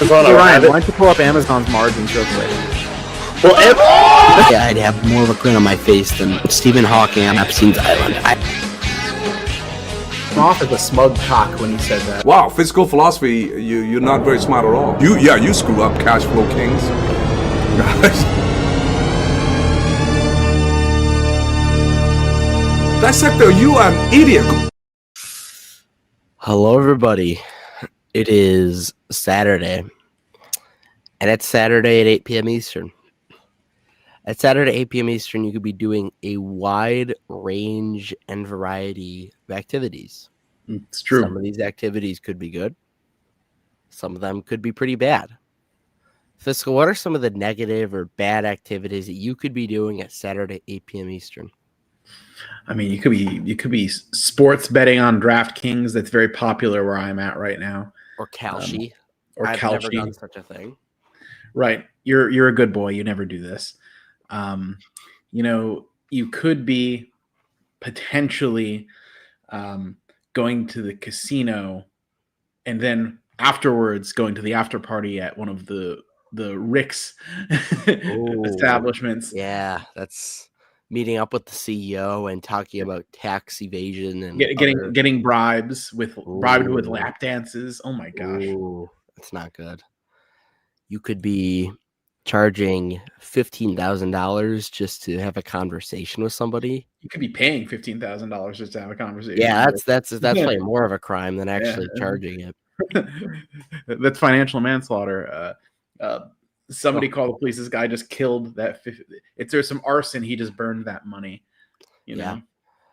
Hey, Ryan, why don't you pull up Amazon's margins real quick? Well, yeah, I'd have more of a grin on my face than Stephen Hawking on Epstein's Island. I'm off as a smug cock when he said that. Wow, fiscal philosophy, you're not very smart at all. You screw up, cash flow kings. Dissector, you are an idiot. Hello, everybody. It is Saturday, and it's Saturday at 8 p.m. Eastern. At Saturday at 8 p.m. Eastern, you could be doing a wide range and variety of activities. It's true. Some of these activities could be good. Some of them could be pretty bad. Fiscal, what are some of the negative or bad activities that you could be doing at Saturday at 8 p.m. Eastern? I mean, you could be sports betting on DraftKings. That's very popular where I'm at right now. Or Kalshi. I've never done such a thing. Right. You're a good boy. You never do this. You could be potentially going to the casino and then afterwards going to the after party at one of the Rick's establishments. Yeah, that's meeting up with the CEO and talking about tax evasion and getting bribed with lap dances. Oh my gosh. Ooh, that's not good. You could be charging $15,000 just to have a conversation with somebody. You could be paying $15,000 just to have a conversation. Yeah, that's probably more of a crime than actually charging it. That's financial manslaughter. Somebody called the police. This guy just killed that. If there's some arson, he just burned that money. You know.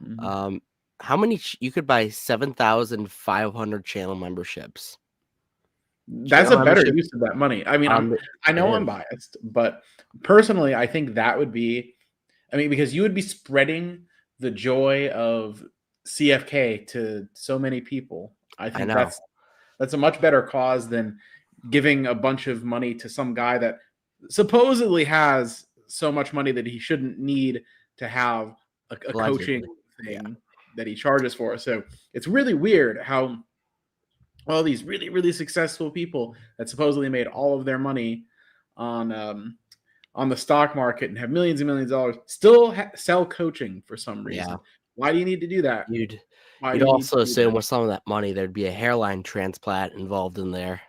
Mm-hmm. How many? You could buy 7,500 channel memberships. That's a better use of that money. I mean, I know I'm biased, but personally, I think that would be. I mean, because you would be spreading the joy of CFK to so many people. I think that's a much better cause than giving a bunch of money to some guy that supposedly has so much money that he shouldn't need to have a coaching thing that he charges for. So it's really weird how all these really, really successful people that supposedly made all of their money on the stock market and have millions and millions of dollars still sell coaching for some reason. Yeah. Why do you need to do that? You'd also assume with some of that money there'd be a hairline transplant involved in there.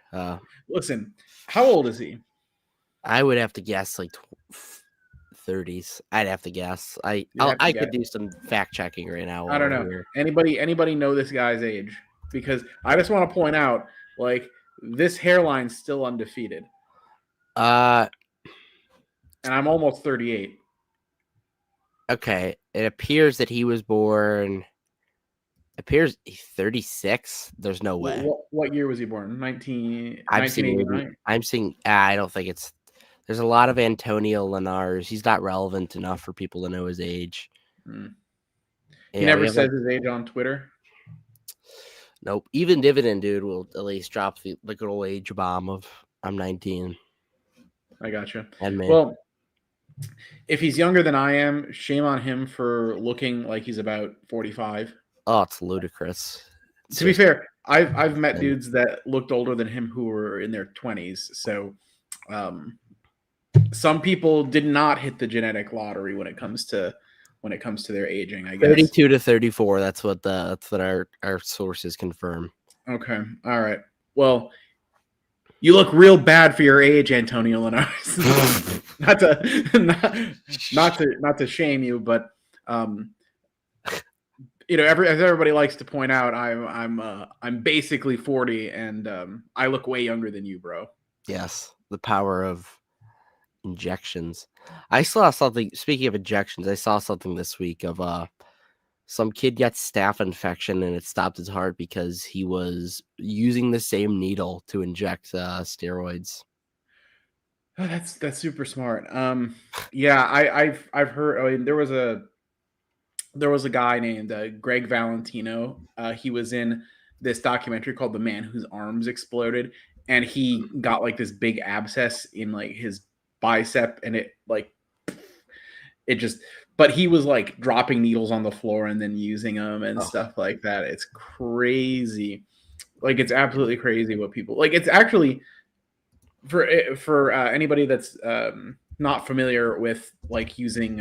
Listen, how old is he? I would have to guess like 30s. I'd have to guess. I could do some fact checking right now. I don't know. Here. Anybody know this guy's age? Because I just want to point out, like, this hairline's still undefeated. And I'm almost 38. Okay, it appears that he was born. Appears 36. There's no way. What year was he born? 1989? I'm seeing. I don't think it's. There's a lot of Antonio Linares. He's not relevant enough for people to know his age. He never says his age on Twitter. Nope. Even Dividend dude will at least drop the good old age bomb of I'm 19. I gotcha. And man. Well, if he's younger than I am, shame on him for looking like he's about 45. Oh, it's ludicrous. To be fair, I've met dudes that looked older than him who were in their 20s. So some people did not hit the genetic lottery when it comes to their aging, I guess. 32 to 34, that's what our sources confirm. Okay. All right. Well, you look real bad for your age, Antonio Linares. not to shame you, but as everybody likes to point out, I'm basically 40 and I look way younger than you, bro. Yes, the power of injections. I saw something. Speaking of injections, I saw something this week of some kid got staph infection and it stopped his heart because he was using the same needle to inject steroids. Oh, that's super smart. Yeah, I've heard. I mean, there was a guy named Greg Valentino. He was in this documentary called "The Man Whose Arms Exploded," and he got like this big abscess in like his bicep, and but he was like dropping needles on the floor and then using them and stuff like that. It's crazy. Like, it's absolutely crazy what people like. It's actually for anybody that's not familiar with like using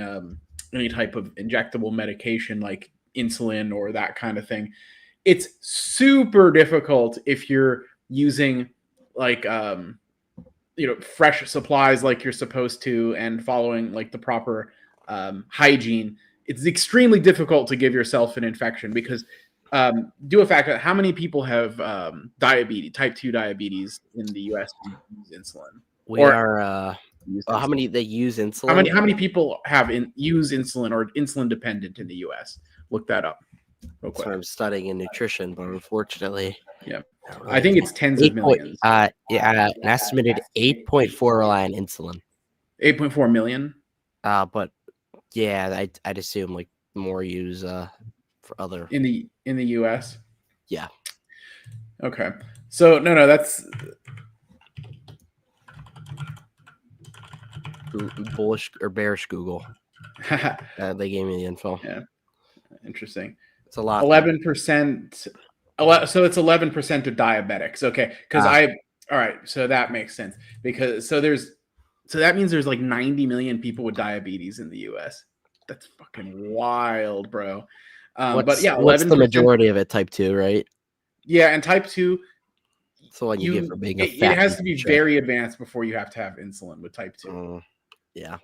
any type of injectable medication like insulin or that kind of thing. It's super difficult if you're using like fresh supplies like you're supposed to and following like the proper hygiene. It's extremely difficult to give yourself an infection because do a fact, how many people have diabetes, type 2 diabetes in the US who use insulin? How many they use insulin? How many people have use insulin or insulin dependent in the US? Look that up real quick. So I'm studying in nutrition, but unfortunately, yeah, I think it's tens of millions. An estimated 8.4 rely on insulin. 8.4 million. But yeah, I'd assume like more use for other in the US. Yeah. Okay. So no, that's bullish or bearish Google. They gave me the info. Yeah. Interesting. It's a lot. 11%. So it's 11% of diabetics. Okay. Because all right. So that makes sense because so that means there's like 90 million people with diabetes in the US. That's fucking wild, bro. But yeah, 11%, what's the majority of it? Type 2, right? Yeah, and type 2. So what you get for being a fat. It has to be very advanced before you have to have insulin with type 2. Yeah.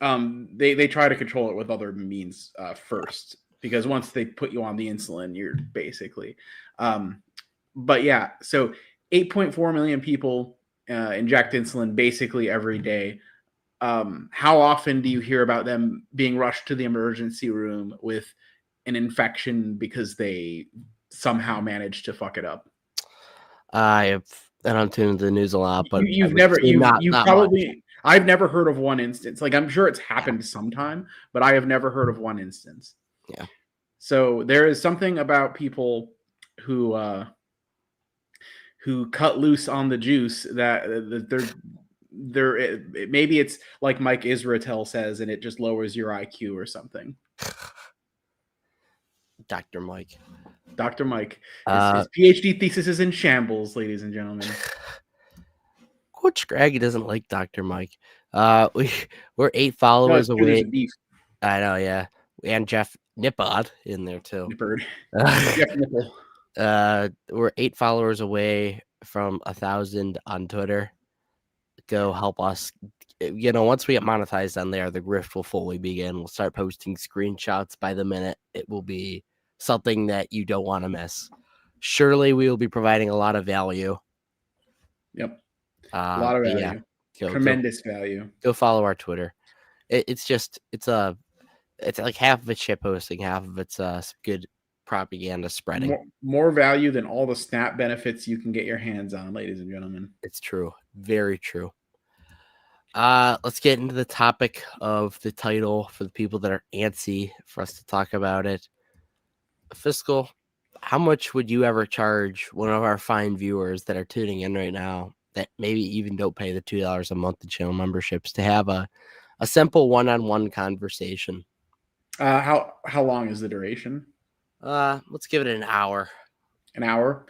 They try to control it with other means first because once they put you on the insulin, you're basically. But yeah, so 8.4 million people inject insulin basically every day. How often do you hear about them being rushed to the emergency room with an infection because they somehow managed to fuck it up? I don't tune into the news a lot, but I've never heard of one instance. Like, I'm sure it's happened sometime, but I have never heard of one instance. Yeah. So there is something about people who cut loose on the juice that they're maybe it's like Mike Israetel says, and it just lowers your IQ or something. Dr. Mike. His PhD thesis is in shambles, ladies and gentlemen. Coach Scraggy doesn't like Dr. Mike. We're 8 followers away. I know, yeah. And Jeff Nippard in there too. Jeff Nipple. We're 8 followers away from 1,000 on Twitter. Go help us. Once we get monetized on there, the grift will fully begin. We'll start posting screenshots by the minute. It will be something that you don't want to miss. Surely we will be providing a lot of value. Yep. A lot of value. Yeah, tremendous value. Go follow our Twitter. It's like half of it's shit posting, half of it's good propaganda spreading. More value than all the Snap benefits you can get your hands on, ladies and gentlemen. It's true. Very true. Let's get into the topic of the title for the people that are antsy for us to talk about it. Fiscal, how much would you ever charge one of our fine viewers that are tuning in right now that maybe even don't pay the $2 a month to channel memberships to have a simple one-on-one conversation? How long is the duration? Let's give it an hour. An hour?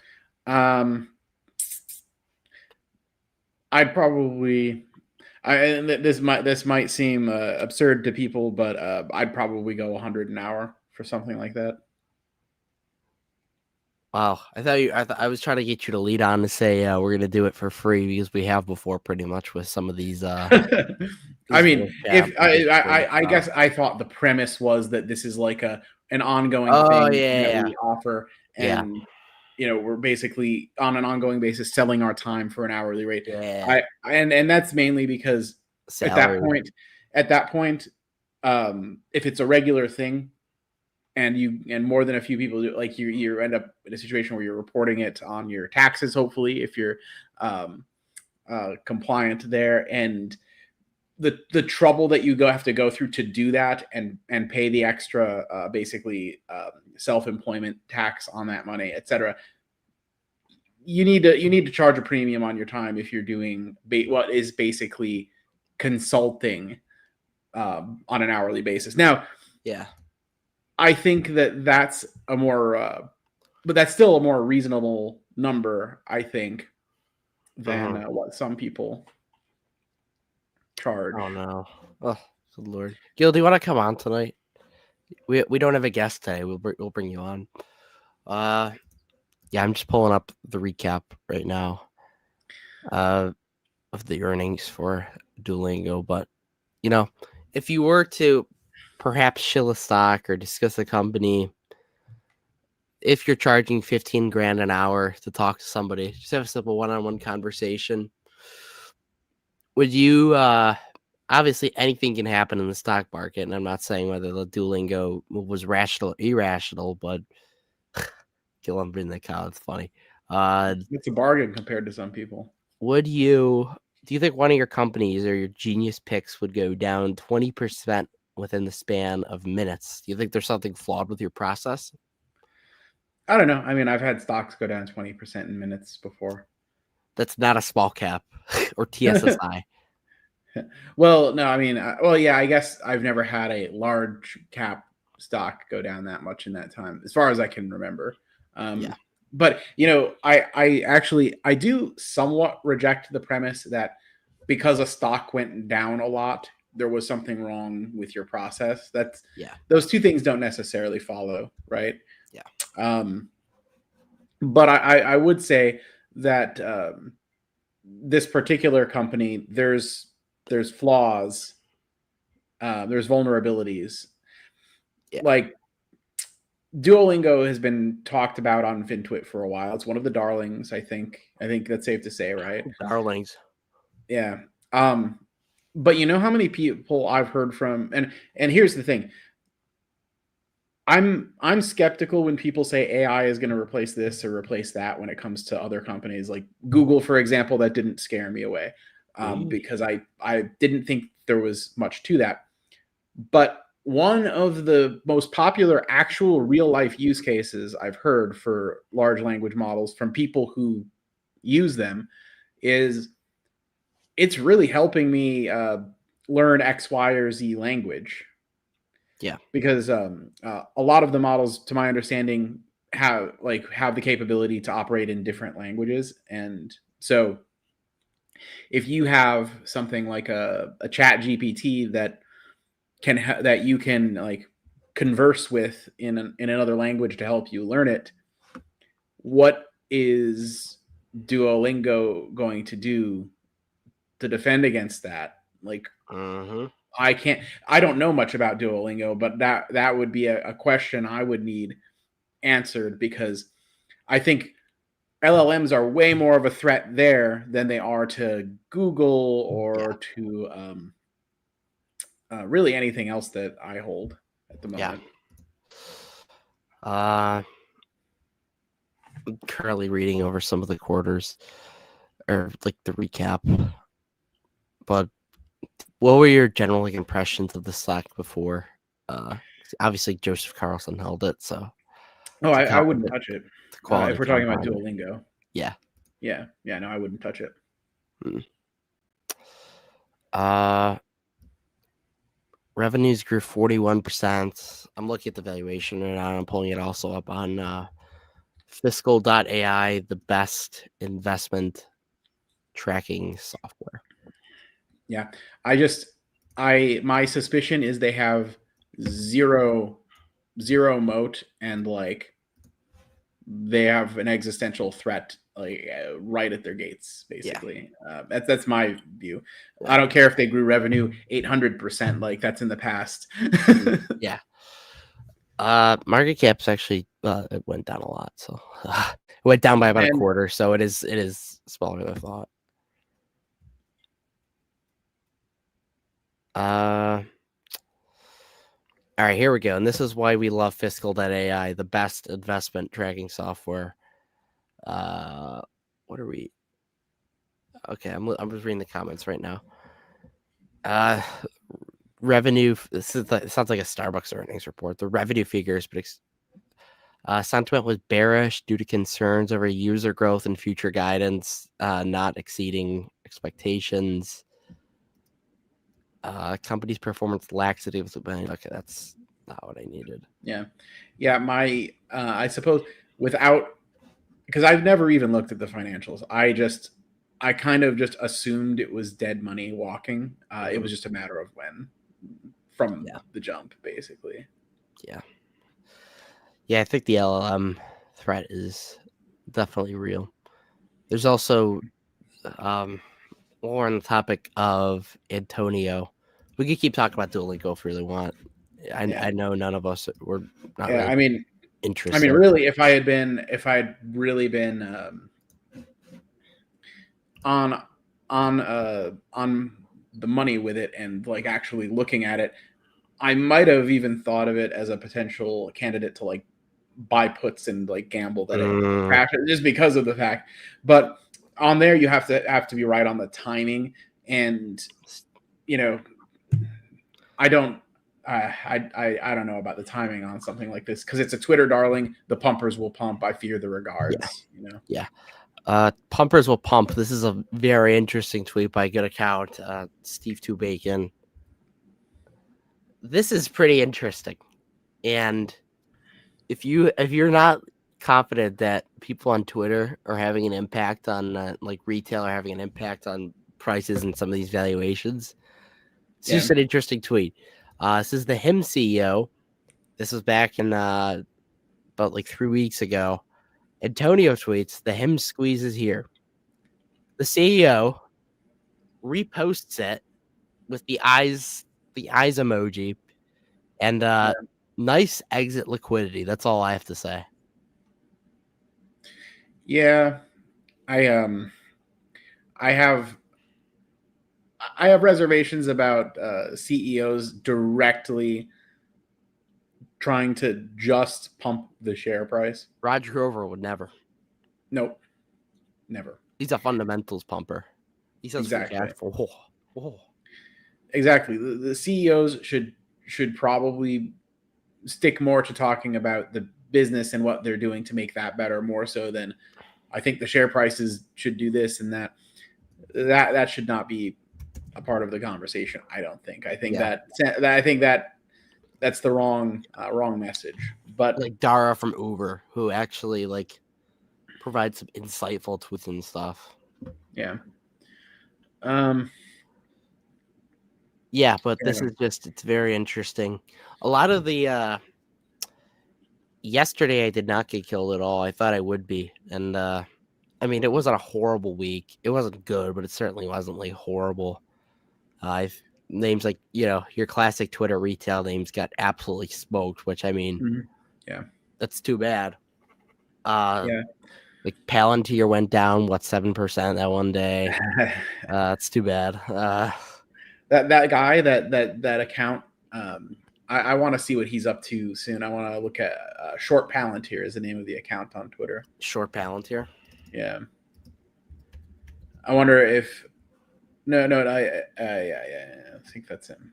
I'd probably this might seem absurd to people, but I'd probably go 100 an hour for something like that. Wow, I was trying to get you to lead on to say we're gonna do it for free because we have before pretty much with some of these. I mean, I guess I thought the premise was that this is like an ongoing thing that we offer, and we're basically on an ongoing basis selling our time for an hourly rate. Yeah. And that's mainly because salary. at that point, if it's a regular thing. And more than a few people do, like you end up in a situation where you're reporting it on your taxes, hopefully, if you're compliant there, and the trouble that you have to go through to do that and pay the extra basically self-employment tax on that money, etc. You need to charge a premium on your time if you're doing what is basically consulting on an hourly basis. Now, yeah, I think that's a more, but that's still a more reasonable number, I think, than what some people charge. Oh no! Oh, good Lord, Gil, do you want to come on tonight? We don't have a guest today. We'll bring you on. Yeah, I'm just pulling up the recap right now. Of the earnings for Duolingo, but if you were to perhaps shill a stock or discuss a company, if you're charging 15 grand an hour to talk to somebody, just have a simple one-on-one conversation. Would you obviously anything can happen in the stock market, and I'm not saying whether the Duolingo was rational or irrational, but Gil, I'm bringing that out. It's funny. It's a bargain compared to some people. Do you think one of your companies or your genius picks would go down 20% within the span of minutes? Do you think there's something flawed with your process? I don't know. I mean, I've had stocks go down 20% in minutes before. That's not a small cap or TSSI. Well, no, I mean, yeah, I guess I've never had a large cap stock go down that much in that time, as far as I can remember. Yeah. But I do somewhat reject the premise that because a stock went down a lot, there was something wrong with your process. Those two things don't necessarily follow, right? Yeah. But I would say that this particular company, there's flaws, there's vulnerabilities. Yeah. Like Duolingo has been talked about on FinTwit for a while. It's one of the darlings, I think. I think that's safe to say, right? Darlings. Yeah. But you know how many people I've heard from, and here's the thing. I'm skeptical when people say AI is going to replace this or replace that when it comes to other companies like Google, for example. That didn't scare me away because I didn't think there was much to that. But one of the most popular actual real life use cases I've heard for large language models from people who use them is it's really helping me learn X, Y, or Z language. Yeah, because a lot of the models, to my understanding, have the capability to operate in different languages, and so if you have something like a chat GPT that that you can like converse with in another language to help you learn it, what is Duolingo going to do to defend against that? Like, I don't know much about Duolingo, but that would be a question I would need answered, because I think LLMs are way more of a threat there than they are to Google or to really anything else that I hold at the moment. I'm currently reading over some of the quarters or like the recap. But what were your general impressions of the stock before? Obviously Joseph Carlson held it, so I wouldn't touch it. If we're talking about Duolingo. Yeah. No, I wouldn't touch it. Revenues grew 41%. I'm looking at the valuation right now. I'm pulling it also up on Fiscal.ai, the best investment tracking software. Yeah, my suspicion is they have zero moat, and like they have an existential threat right at their gates, basically. That's my view. I don't care if they grew revenue 800%, like that's in the past. Yeah. Market cap's actually it went down a lot, so it went down by about a quarter, so it is smaller than I thought. All right, here we go. And this is why we love Fiscal.ai, the best investment tracking software. What are we? Okay, I'm just reading the comments right now. Revenue. It sounds like a Starbucks earnings report. The revenue figures, but sentiment was bearish due to concerns over user growth and future guidance not exceeding expectations. Company's performance laxity with the bank. Okay, that's not what I needed. Yeah. My I suppose without, because I've never even looked at the financials. I kind of just assumed it was dead money walking. It was just a matter of when from the jump, basically. Yeah. Yeah, I think the LLM threat is definitely real. There's also more on the topic of Antonio. We could keep talking about Duolingo if we really want. I know none of us were not really interested. I mean, really, if I had really been on the money with it and like actually looking at it, I might have even thought of it as a potential candidate to like buy puts and like gamble that it crashes, just because of the fact. But on there, you have to be right on the timing, and I don't know about the timing on something like this because it's a Twitter darling. The pumpers will pump. I fear the regards. Yeah. Pumpers will pump. This is a very interesting tweet by a good account, Steve Two Bacon. This is pretty interesting, and if you're not confident that people on Twitter are having an impact on like retail are having an impact on prices and some of these valuations, it's just an interesting tweet. This is the HIM CEO. This was back in about like 3 weeks ago. Antonio tweets, "The HIM squeeze is here." The CEO reposts it with the eyes emoji and nice exit liquidity. That's all I have to say. Yeah, I have reservations about CEOs directly trying to just pump the share price. Roger Grover would never. Nope, never. He's a fundamentals pumper. He says exactly. Whoa. Exactly. The CEOs should probably stick more to talking about the business and what they're doing to make that better, more so than I think the share prices should do this and that. That should not be a part of the conversation. I don't think. I think that's the wrong message. But like Dara from Uber, who actually like provides some insightful tweets and stuff. Yeah. Yeah, but this is it's very interesting. A lot of the yesterday I did not get killed at all. I thought I would be. And I mean, it wasn't a horrible week. It wasn't good, but it certainly wasn't like horrible. Names like, your classic Twitter retail names got absolutely smoked, which I mean, that's too bad. Like Palantir went down 7% that one day. It's too bad. That guy, that account, I want to see what he's up to soon. I want to look at Short Palantir is the name of the account on Twitter. Short Palantir. Yeah. I wonder if no, I think that's him.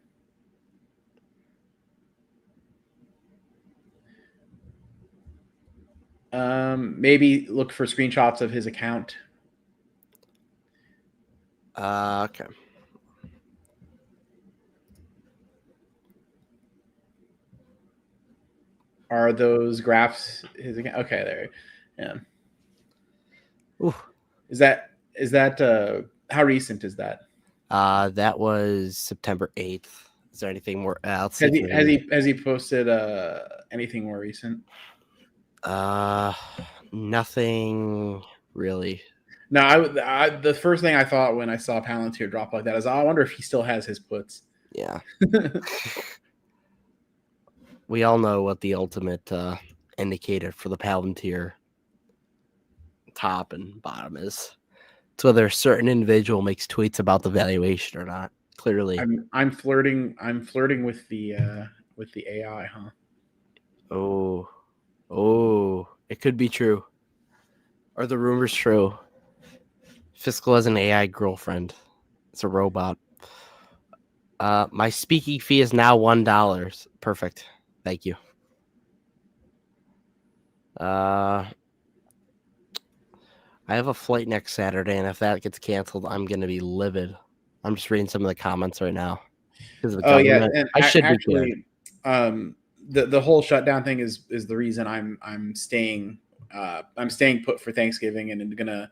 Maybe look for screenshots of his account. Okay. Are those graphs his account? Okay, there. Yeah. Ooh. Is that how recent is that? That was September 8th. Is there anything more? Has he posted anything more recent? Nothing really. No, I the first thing I thought when I saw Palantir drop like that is, I wonder if he still has his puts. Yeah. We all know what the ultimate indicator for the Palantir top and bottom is. It's whether a certain individual makes tweets about the valuation or not. Clearly, I'm flirting with the AI, huh? Oh, it could be true. Are the rumors true? Fiscal has an AI girlfriend. It's a robot. My speaking fee is now $1. Perfect. Thank you. I have a flight next Saturday, and if that gets canceled, I'm going to be livid. I'm just reading some of the comments right now. because of the government. Yeah, and I should actually, the whole shutdown thing is the reason I'm staying put for Thanksgiving, and gonna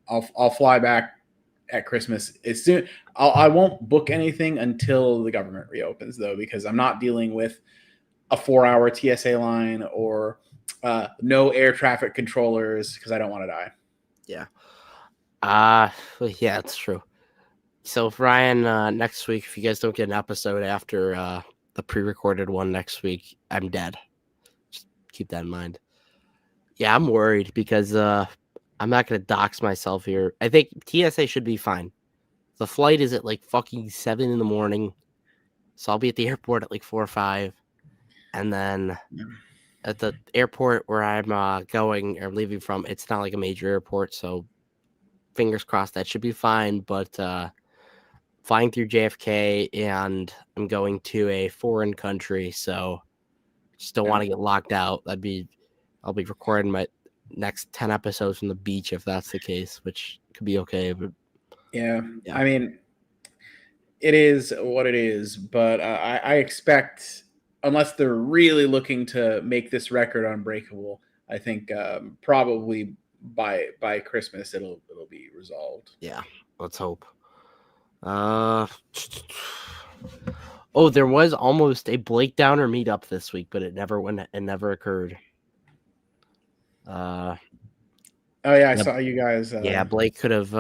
I'll fly back at Christmas. As soon I won't book anything until the government reopens, though, because I'm not dealing with a 4-hour TSA line or no air traffic controllers, because I don't want to die. Yeah. Yeah, it's true. So if Ryan, next week, if you guys don't get an episode after the pre-recorded one next week, I'm dead. Just keep that in mind. Yeah, I'm worried because I'm not going to dox myself here. I think TSA should be fine. The flight is at like fucking 7 a.m. So I'll be at the airport at like 4 or 5. And then at the airport where I'm going or leaving from, it's not like a major airport. So fingers crossed that should be fine. But flying through JFK, and I'm going to a foreign country. So just don't want to get locked out. I'll be recording my next 10 episodes from the beach if that's the case, which could be okay. But yeah. I mean, it is what it is, but I expect, unless they're really looking to make this record unbreakable, I think probably by Christmas it'll be resolved. Yeah, let's hope. There was almost a Blake Downer meetup this week, but it never occurred. Oh yeah, I saw you guys. Yeah, Blake could have.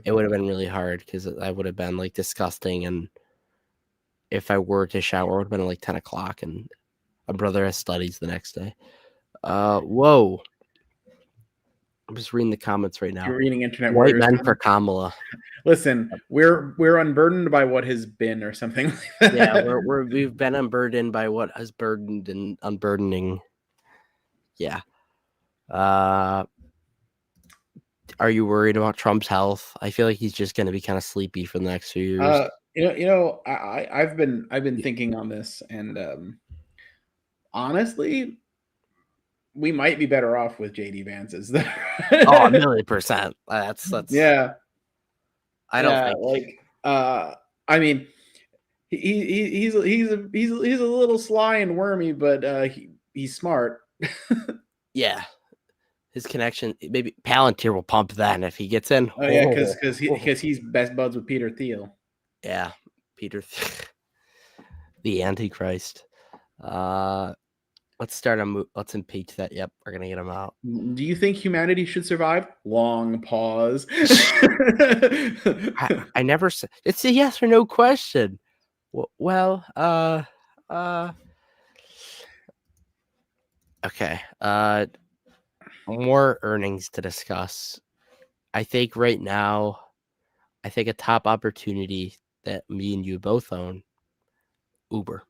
It would have been really hard because I would have been like disgusting, and if I were to shower, it would have been like 10 o'clock, and my brother has studies the next day. Whoa! I'm just reading the comments right now. You're reading internet White men for Kamala. Listen, we're unburdened by what has been, or something like that. Yeah, we've been unburdened by what has burdened and unburdening. Yeah. Are you worried about Trump's health? I feel like he's just going to be kind of sleepy for the next few years. I've been thinking on this, and honestly, we might be better off with JD Vance's. Oh, 1,000,000%. That's yeah. I don't think I mean, he's a little sly and wormy, but he's smart. Yeah. His connection, maybe Palantir will pump that if he gets in. Oh yeah, because he's best buds with Peter Thiel. Yeah, Peter, the Antichrist. Let's start let's impeach that. Yep, we're gonna get him out. Do you think humanity should survive? Long pause. I never said it's a yes or no question. Well, okay. More earnings to discuss. I think right now, a top opportunity that me and you both own, Uber.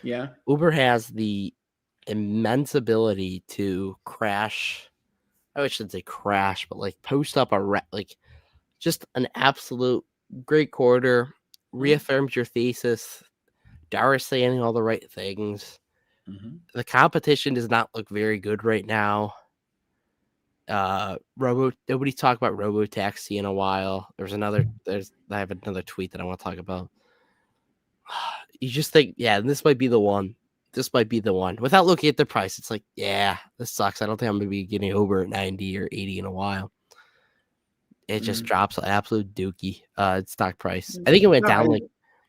Yeah. Uber has the immense ability to crash. I shouldn't say crash, but like post up just an absolute great quarter, reaffirms your thesis. Dara's saying all the right things. Mm-hmm. The competition does not look very good right now. Nobody's talked about robo-taxi in a while. I have another tweet that I want to talk about. You just think, yeah, this might be the one. Without looking at the price, it's like, yeah, this sucks. I don't think I'm going to be getting Uber at 90 or 80 in a while. It just drops an absolute dookie stock price. I think it went down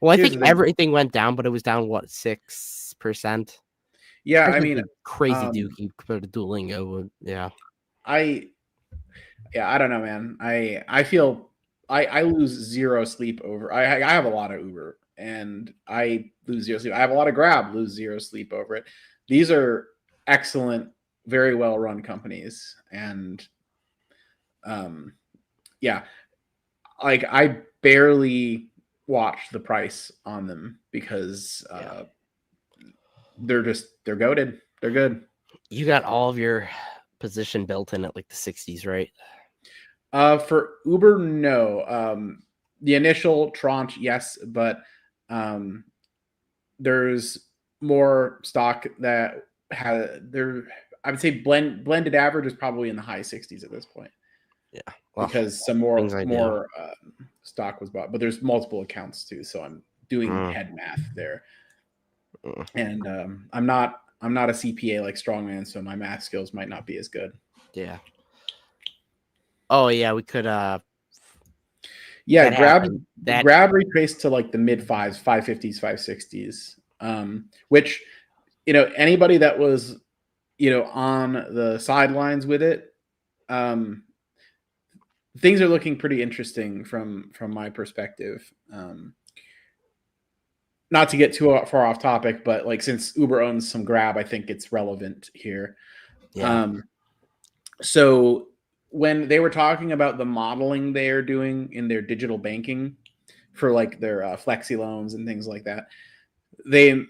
I think everything went down, but it was down, 6%? Yeah, I mean, crazy dookie compared to Duolingo. Yeah. I don't know, man. I feel I lose zero sleep over. I have a lot of Uber, and I lose zero sleep. I have a lot of Grab, lose zero sleep over it. These are excellent, very well run companies, and yeah, like I barely watch the price on them because they're goated. They're good. You got all of your position built in at like the 60s, right? For Uber, no. The initial tranche, yes, but there's more stock that I would say blended average is probably in the high 60s at this point. Yeah, because some more stock was bought, but there's multiple accounts too, so I'm doing head math there. And I'm not a CPA like Strongman, so my math skills might not be as good. Yeah. Oh yeah, we could grab retraced to like the mid 550s, 560s. Which, anybody that was, on the sidelines with it, things are looking pretty interesting from my perspective. Not to get too far off topic, but like since Uber owns some Grab, I think it's relevant here. Yeah. So when they were talking about the modeling they are doing in their digital banking for like their flexi loans and things like that, they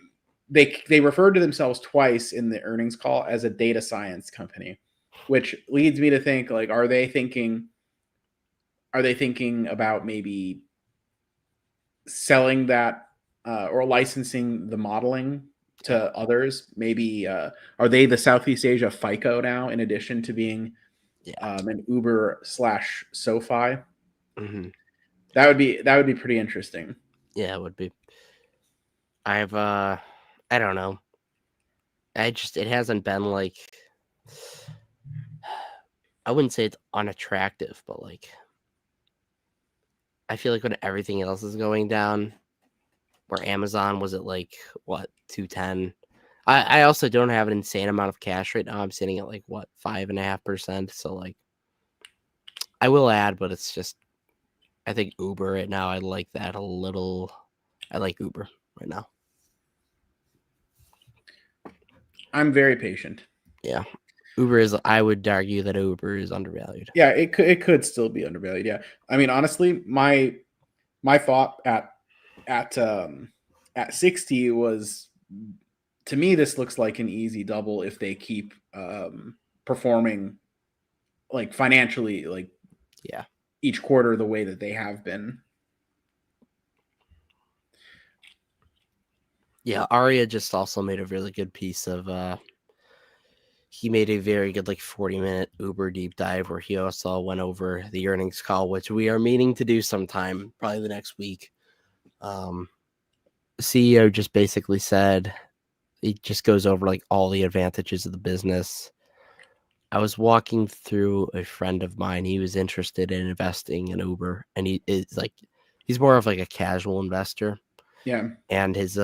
referred to themselves twice in the earnings call as a data science company, which leads me to think like, are they thinking about maybe selling that or licensing the modeling to others? Maybe are they the Southeast Asia FICO now, in addition to being an Uber / SoFi? Mm-hmm. That would be pretty interesting. Yeah, it would be. I don't know. It hasn't been like, I wouldn't say it's unattractive, but like, I feel like when everything else is going down, where Amazon was at like what 210. I also don't have an insane amount of cash right now. I'm sitting at like what 5.5%. So like, I will add, but it's just, I think Uber right now, I like that a little. I like Uber right now. I'm very patient. Yeah. Uber is, I would argue that Uber is undervalued. Yeah, it could still be undervalued. Yeah. I mean, honestly, my thought at 60 was, to me, this looks like an easy double if they keep performing like financially, like each quarter the way that they have been. Yeah, Arya just also made a really good piece of he made a very good like 40-minute Uber deep dive where he also went over the earnings call, which we are meaning to do sometime, probably the next week. CEO just basically said, it just goes over like all the advantages of the business. I was walking through a friend of mine. He was interested in investing in Uber, and he's more of like a casual investor. Yeah. And his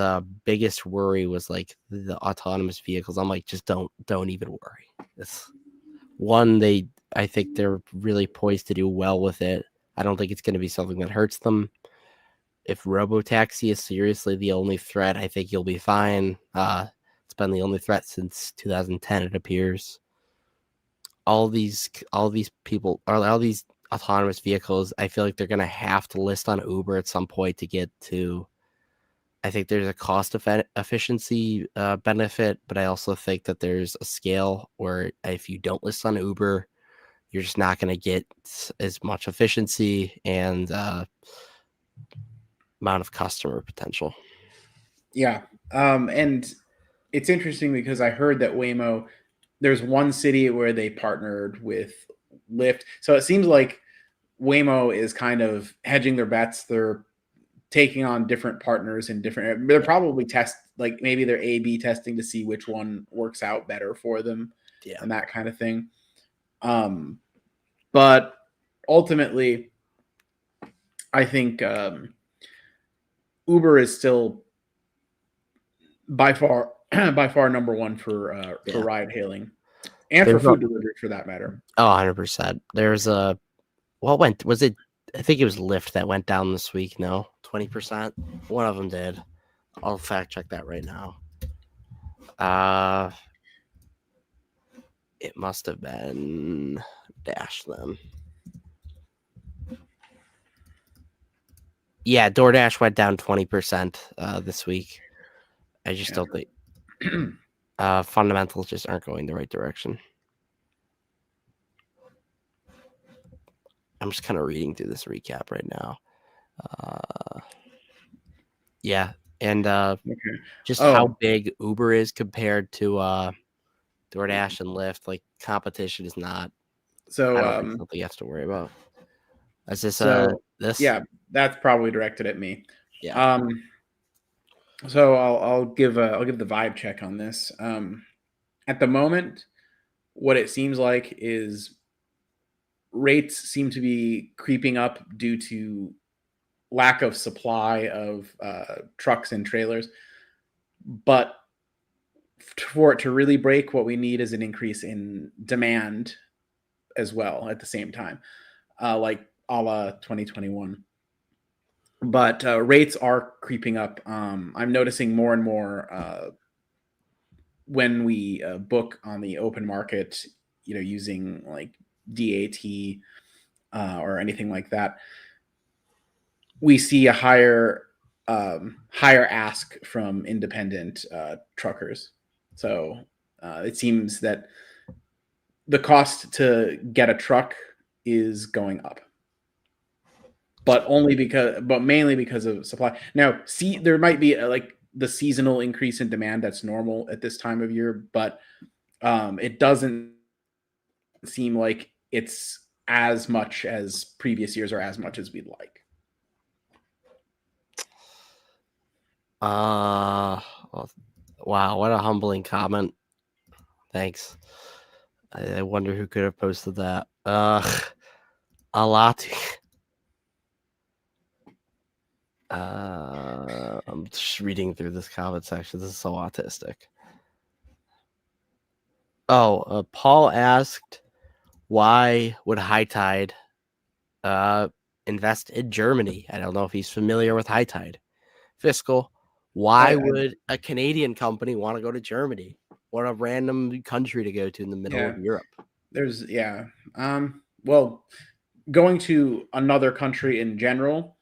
biggest worry was like the autonomous vehicles. I'm like, just don't even worry. It's one, I think they're really poised to do well with it. I don't think it's going to be something that hurts them. If robotaxi is seriously the only threat, I think you'll be fine. It's been the only threat since 2010, it appears. All these people, or all these autonomous vehicles, I feel like they're going to have to list on Uber at some point to get to. I think there's a cost efficiency benefit, but I also think that there's a scale where if you don't list on Uber, you're just not going to get as much efficiency and amount of customer potential. Yeah. And it's interesting because I heard that Waymo, there's one city where they partnered with Lyft. So it seems like Waymo is kind of hedging their bets. They're taking on different partners in different, they're probably maybe they're A/B testing to see which one works out better for them and that kind of thing. But ultimately, I think Uber is still by far number one for ride hailing and for food delivery for that matter. Oh, 100%. There's was it? I think it was Lyft that went down this week. No, 20%. One of them did. I'll fact check that right now. It must have been Dash then. Yeah, DoorDash went down 20% this week. I just don't think fundamentals just aren't going the right direction. I'm just kind of reading through this recap right now. And just how big Uber is compared to DoorDash and Lyft. Like, competition is not. So I don't think something you have to worry about. Is this This? Yeah, that's probably directed at me. Yeah. So I'll give the vibe check on this. At the moment, what it seems like is rates seem to be creeping up due to lack of supply of trucks and trailers. But for it to really break, what we need is an increase in demand as well at the same time, like a la 2021. But rates are creeping up. I'm noticing more and more when we book on the open market, using like DAT or anything like that, we see a higher ask from independent truckers. So it seems that the cost to get a truck is going up, but mainly because of supply. Now, there might be like the seasonal increase in demand that's normal at this time of year, but it doesn't seem like it's as much as previous years or as much as we'd like. Wow, what a humbling comment. Thanks. I wonder who could have posted that. A lot. I'm just reading through this comment section. This is so autistic. Paul asked, why would High Tide invest in Germany? I don't know if he's familiar with High Tide. Fiscal, why would a Canadian company want to go to Germany? What a random country to go to in the middle of Europe. Well, going to another country in general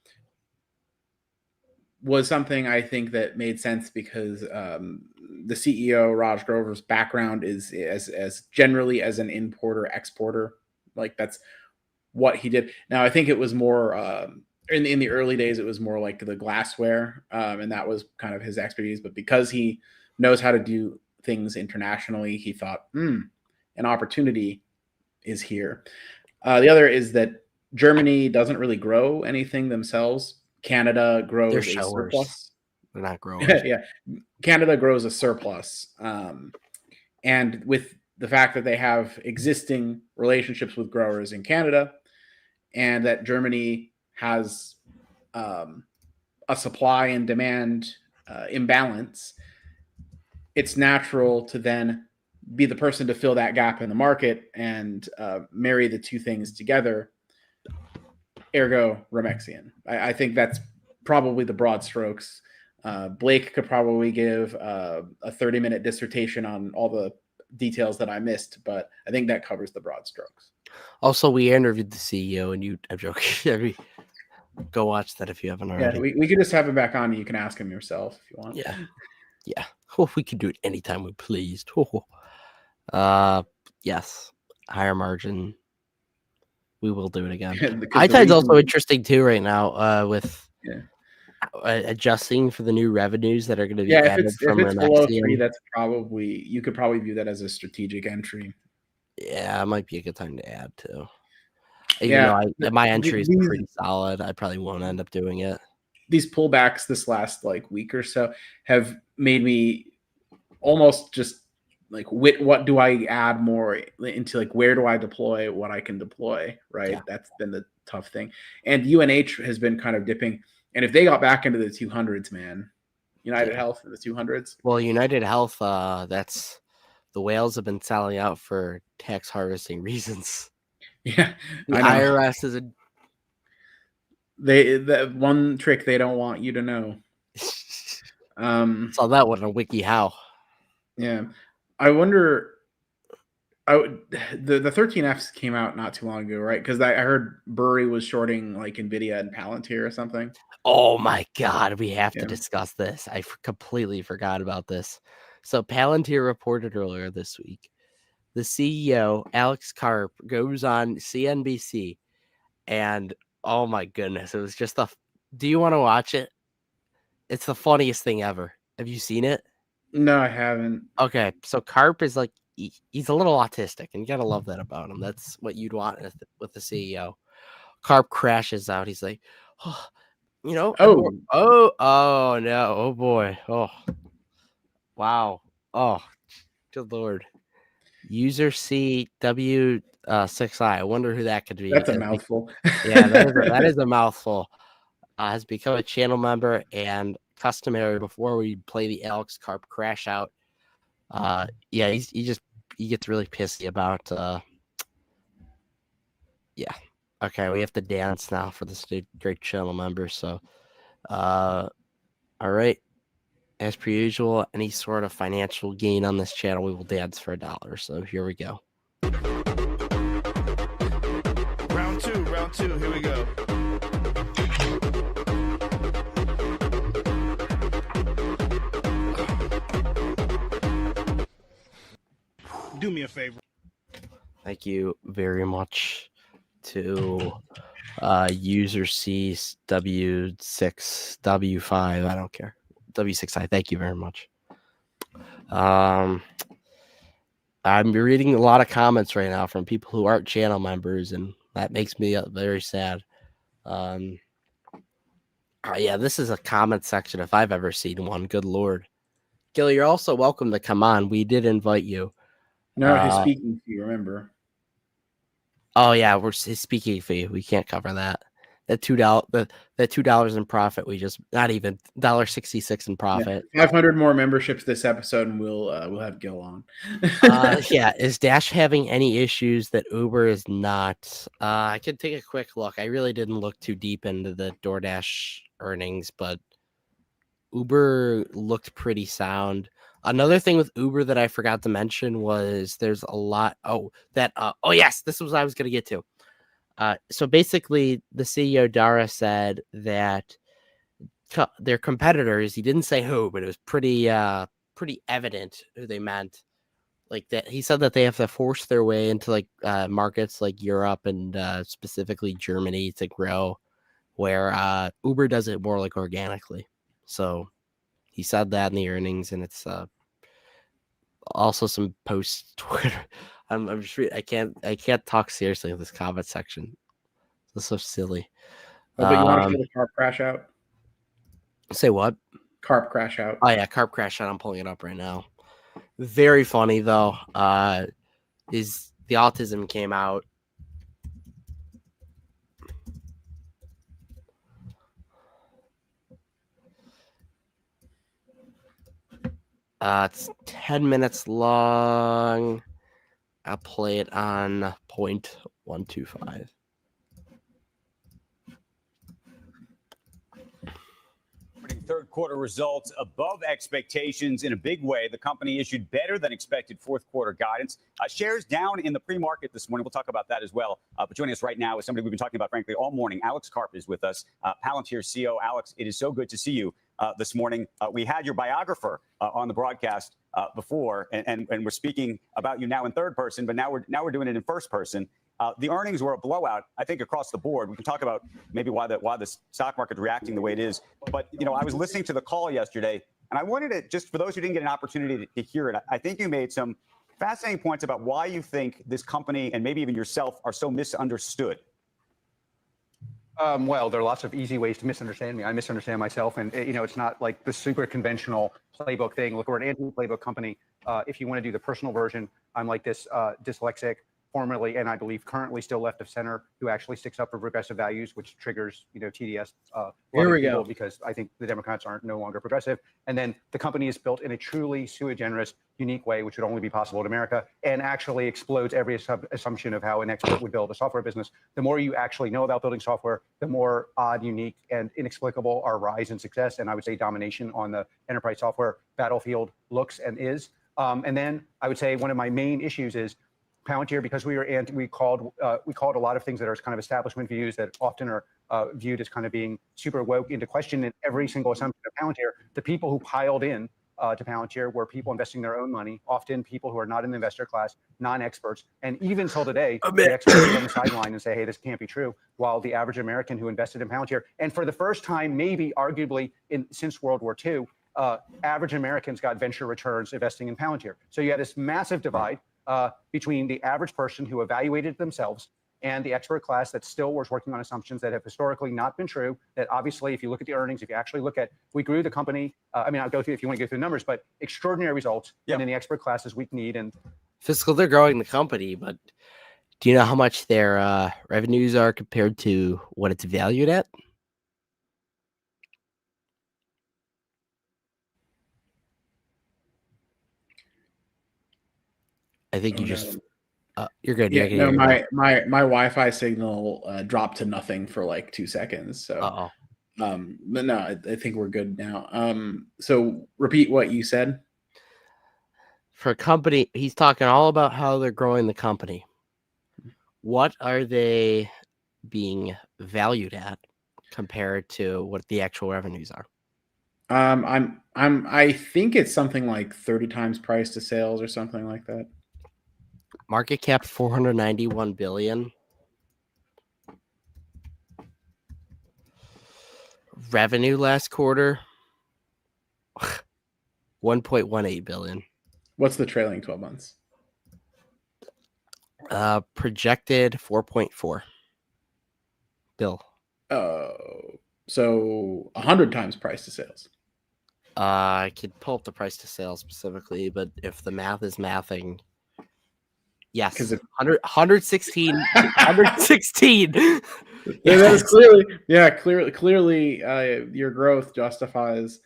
was something I think that made sense because the CEO, Raj Grover's background is as generally as an importer exporter. Like that's what he did. Now I think it was more in the early days, it was more like the glassware, and that was kind of his expertise. But because he knows how to do things internationally, he thought, an opportunity is here. The other is that Germany doesn't really grow anything themselves. Canada grows a surplus. They're not growers. Yeah, Canada grows a surplus, and with the fact that they have existing relationships with growers in Canada, and that Germany has a supply and demand imbalance, it's natural to then be the person to fill that gap in the market and marry the two things together. Ergo Remexian. I think that's probably the broad strokes. Blake could probably give a 30-minute dissertation on all the details that I missed, but I think that covers the broad strokes. Also, we interviewed the CEO, and I'm joking. Go watch that if you haven't already. Yeah, we could just have him back on, and you can ask him yourself if you want. Yeah. We can do it anytime we pleased. Yes, higher margin. We will do it again. High Tide's also interesting too right now with adjusting for the new revenues that are going to be added from if it's below 3, that's probably, you could probably view that as a strategic entry. Yeah, it might be a good time to add too. Even though my entry is pretty solid, I probably won't end up doing it. These pullbacks this last week or so have made me almost just what do I add more into, where do I deploy what I can deploy, right? Yeah. That's been the tough thing. And UNH has been kind of dipping. And if they got back into the 200s, man, United Health in the 200s. Well, United Health, that's the whales have been selling out for tax harvesting reasons. Yeah. The IRS is the one trick they don't want you to know. Saw that one on WikiHow. Yeah. I wonder. The 13Fs came out not too long ago, right? Because I heard Burry was shorting Nvidia and Palantir or something. Oh my God, we have to discuss this. I completely forgot about this. So Palantir reported earlier this week. The CEO, Alex Karp, goes on CNBC, and oh my goodness, it was just do you want to watch it? It's the funniest thing ever. Have you seen it? No, I haven't. Okay, so Karp is he's a little autistic, and you gotta love that about him. That's what you'd want with the CEO. Carp crashes out. He's like, oh, no. Oh no. Oh boy. Oh, wow. Oh, good Lord. User CW6I. I wonder who that could be. That's a mouthful. Yeah, that is a mouthful. Has become a channel member and customary before we play the Alex Carp crash out. Yeah, he gets really pissy about. Yeah. Okay, we have to dance now for this great channel member. So, all right. As per usual, any sort of financial gain on this channel, we will dance for $1. So here we go. Round two. Here we go. Do me a favor. Thank you very much to user CW6W5. I don't care. W6I. Thank you very much. I'm reading a lot of comments right now from people who aren't channel members, and that makes me very sad. Yeah, this is a comment section if I've ever seen one. Good Lord. Gil, you're also welcome to come on. We did invite you. No, his speaking fee, remember. Oh yeah, his speaking fee. We can't cover that. That $2 in profit. We just not even $1.66 in profit. Yeah, 500 more memberships this episode, and we'll have Gil on. Yeah, is Dash having any issues that Uber is not? I could take a quick look. I really didn't look too deep into the DoorDash earnings, but Uber looked pretty sound. Another thing with Uber that I forgot to mention was there's a lot. Oh yes, this was what I was going to get to. So basically, the CEO Dara said that their competitors. He didn't say who, but it was pretty evident who they meant. Like that, he said that they have to force their way into like markets like Europe and specifically Germany to grow, where Uber does it more like organically. So he said that in the earnings, and it's also some posts Twitter. I'm just I can't talk seriously in this comment section. It's so silly. Oh, but you want to show the carp crash out? Say what? Carp crash out. Oh yeah, carp crash out. I'm pulling it up right now. Very funny though. Is the autism came out. It's 10 minutes long. I'll play it on 0.125. Third quarter results above expectations in a big way. The company issued better than expected fourth quarter guidance. Shares down in the pre-market this morning. We'll talk about that as well. But joining us right now is somebody we've been talking about, frankly, all morning. Alex Karp is with us, Palantir CEO. Alex, it is so good to see you this morning. We had your biographer on the broadcast before, and we're speaking about you now in third person, but now we're doing it in first person. The earnings were a blowout, I think, across the board. We can talk about maybe why the stock market reacting the way it is. But, I was listening to the call yesterday, and I wanted to, just for those who didn't get an opportunity to hear it, I think you made some fascinating points about why you think this company and maybe even yourself are so misunderstood. Well, there are lots of easy ways to misunderstand me. I misunderstand myself, and it's not like the super conventional playbook thing. Look, we're an anti-playbook company. If you want to do the personal version, I'm like this dyslexic, formerly and I believe currently still left of center, who actually sticks up for progressive values, which triggers TDS. Here we go. Because I think the Democrats aren't no longer progressive, and then the company is built in a truly sui generis, unique way, which would only be possible in America, and actually explodes every assumption of how an expert would build a software business. The more you actually know about building software, the more odd, unique, and inexplicable our rise in success, and I would say domination on the enterprise software battlefield looks and is. And then I would say one of my main issues is Palantir, because we called a lot of things that are kind of establishment views that often are viewed as kind of being super woke into question in every single assumption of Palantir. The people who piled in to Palantir were people investing their own money, often people who are not in the investor class, non-experts, and even till today, the experts sit on the sideline and say, "Hey, this can't be true." While the average American who invested in Palantir, and for the first time, maybe arguably since World War II, average Americans got venture returns investing in Palantir. So you had this massive divide between the average person who evaluated themselves and the expert class that still was working on assumptions that have historically not been true, that obviously, if you look at the earnings, if you actually look at, we grew the company, I'll go through if you want to go through the numbers, but extraordinary results. Yep. And then the expert classes weak need. And Fiscal, they're growing the company, but do you know how much their revenues are compared to what it's valued at? I think you're good. Yeah, no, my Wi-Fi signal dropped to nothing for like 2 seconds. So, but no, I think we're good now. So repeat what you said. For a company, he's talking all about how they're growing the company. What are they being valued at compared to what the actual revenues are? I think it's something like 30 times price to sales or something like that. Market cap 491 billion. Revenue last quarter 1.18 billion. What's the trailing 12 months? Projected 4.4 bill. So 100 times price to sales. I could pull up the price to sales specifically, but if the math is mathing, yes, because 116. That is clearly your growth justifies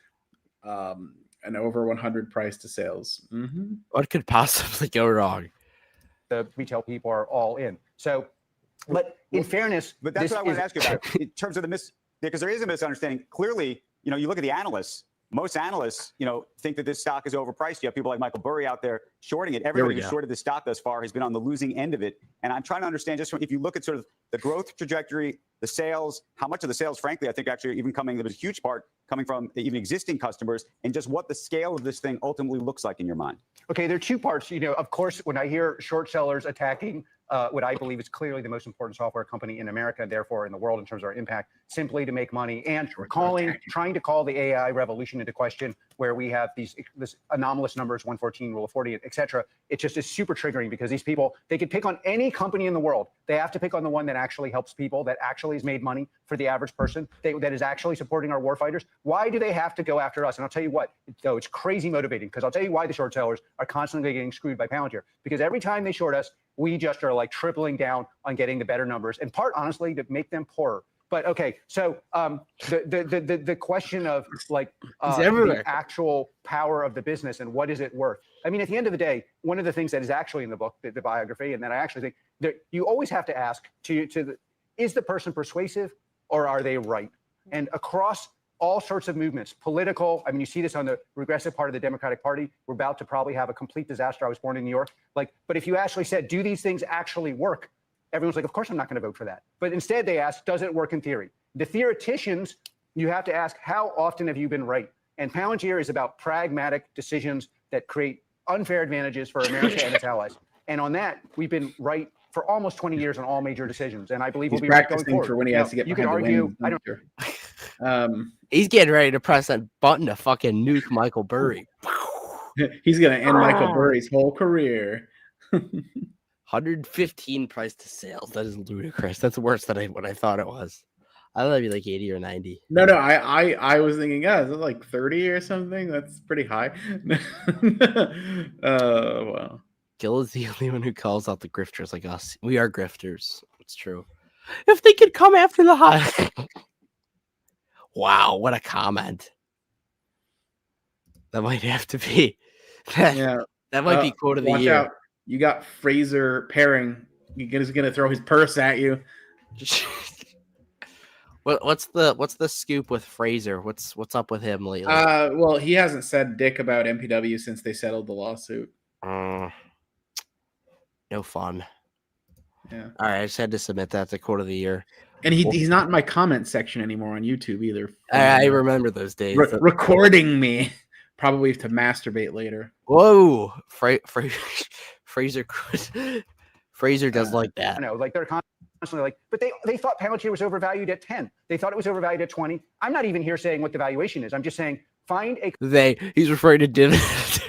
an over 100 price to sales. Mm-hmm. What could possibly go wrong? The retail people are all in. So, but in fairness, but that's what I wanted to ask you about in terms of because there is a misunderstanding. Clearly, you look at the analysts. Most analysts, think that this stock is overpriced. You have people like Michael Burry out there shorting it. Everybody who's shorted the stock thus far has been on the losing end of it. And I'm trying to understand if you look at sort of the growth trajectory, the sales, how much of the sales, frankly, I think actually there was a huge part coming from even existing customers, and just what the scale of this thing ultimately looks like in your mind. Okay, there are two parts. Of course, when I hear short sellers attacking what I believe is clearly the most important software company in America, and therefore in the world in terms of our impact, simply to make money, and trying to call the AI revolution into question, where we have this anomalous numbers, 114, rule of 40, et cetera. It just is super triggering because these people, they could pick on any company in the world. They have to pick on the one that actually helps people, that actually has made money for the average person, that is actually supporting our warfighters. Why do they have to go after us? And I'll tell you what, though, it's crazy motivating, because I'll tell you why the short sellers are constantly getting screwed by Palantir. Because every time they short us, we just are like tripling down on getting the better numbers, in part, honestly, to make them poorer. But okay, so the question of the actual power of the business and what is it worth? I mean, at the end of the day, one of the things that is actually in the book, the biography, and that I actually think that you always have to ask is the person persuasive or are they right? And across all sorts of movements, political, you see this on the regressive part of the Democratic Party. We're about to probably have a complete disaster. I was born in New York. But if you actually said, do these things actually work? Everyone's like, of course I'm not going to vote for that. But instead they ask, does it work in theory? The theoreticians, you have to ask, how often have you been right? And Palantir is about pragmatic decisions that create unfair advantages for America and its allies. And on that, we've been right for almost 20 years on all major decisions. And I believe we'll be right going forward. For when he has to get you can argue, I don't. He's getting ready to press that button to fucking nuke Michael Burry. He's going to end Michael Burry's whole career. 115 price to sales. That is ludicrous. That's worse than what I thought it was. I thought it'd be like 80 or 90. No, I was thinking, is it like 30 or something? That's pretty high. Wow. Gil is the only one who calls out the grifters like us. We are grifters. It's true. If they could come after the high. Wow, what a comment. That might have to be. That might be quote of the year. Out. You got Fraser pairing. He's gonna throw his purse at you. What's the scoop with Fraser? What's up with him lately? Well, he hasn't said dick about MPW since they settled the lawsuit. No fun. Yeah. All right, I just had to submit that to quote of the year. And he's not in my comment section anymore on YouTube either. I remember those days. Recording me, probably to masturbate later. Whoa, Fraser does like that. I know, they're constantly but they thought Palantir was overvalued at 10. They thought it was overvalued at 20. I'm not even here saying what the valuation is. I'm just saying he's referring to Dividend.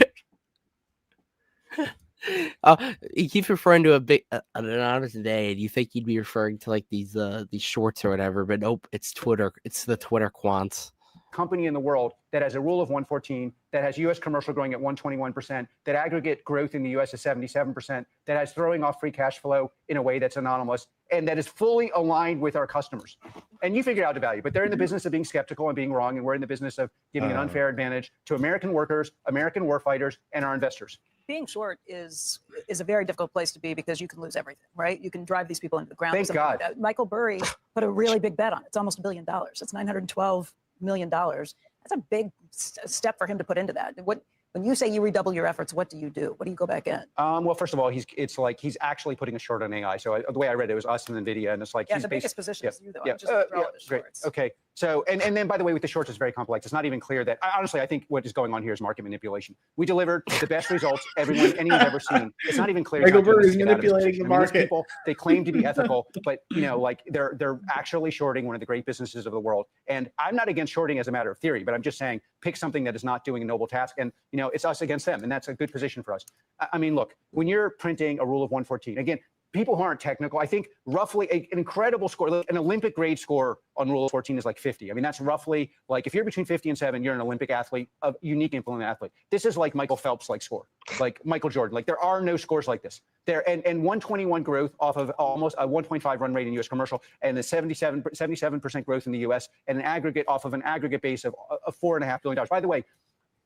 He keeps referring to an honest day, and you think he'd be referring to like these shorts or whatever, but nope, it's Twitter. It's the Twitter quants. Company in the world that has a rule of 114, that has U.S. commercial growing at 121%, that aggregate growth in the U.S. is 77%, that has throwing off free cash flow in a way that's anomalous, and that is fully aligned with our customers. And you figure out the value, but they're in the business of being skeptical and being wrong, and we're in the business of giving an unfair advantage to American workers, American warfighters, and our investors. Being short is a very difficult place to be because you can lose everything, right? You can drive these people into the ground. Thank God. Michael Burry put a really big bet on it. It's almost $1 billion. It's $912 million. That's a big step for him to put into that. When you say you redouble your efforts, what do you do? What do you go back in? Well, first of all, it's like he's actually putting a short on AI. So the way I read it was us and NVIDIA, and it's like the biggest position is you, though. Yeah, I'm just throwing the great. shorts. Okay. So and then by the way, with the shorts, it's very complex. It's not even clear that honestly, I think what is going on here is market manipulation. We delivered the best results anyone's ever seen. It's not even clear. Michael Burry is manipulating the market. People, they claim to be ethical, but like they're actually shorting one of the great businesses of the world. And I'm not against shorting as a matter of theory, but I'm just saying pick something that is not doing a noble task, and it's us against them, and that's a good position for us. I mean, look, when you're printing a rule of 114, again, people who aren't technical, I think roughly an incredible score, an Olympic grade score on Rule of 14 is like 50. I mean, that's roughly like if you're between 50 and 7, you're an Olympic athlete, a unique implement athlete. This is like Michael Phelps like score, like Michael Jordan. Like there are no scores like this. There and 121 growth off of almost a 1.5 run rate in U.S. commercial, and the 77% growth in the U.S. and an aggregate off of an aggregate base of $4.5 billion. By the way,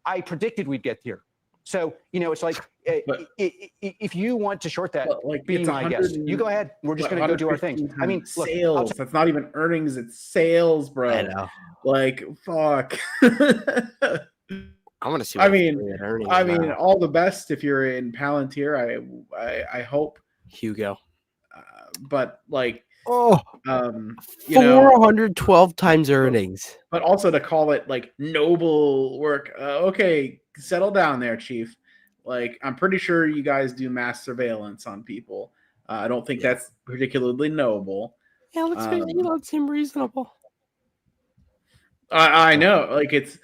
I predicted we'd get here. So, it's like if you want to short that, be my guest. You go ahead. We're just going to go do our thing. I mean, look, sales. That's not even earnings. It's sales, bro. I know. Like, fuck. I want to see. I mean, all the best if you're in Palantir. I hope. Hugo. But like, 412 times earnings. But also to call it like noble work. Okay, settle down there, Chief. Like, I'm pretty sure you guys do mass surveillance on people. I don't think that's particularly noble. Yeah, let's seem reasonable. I know, like it's.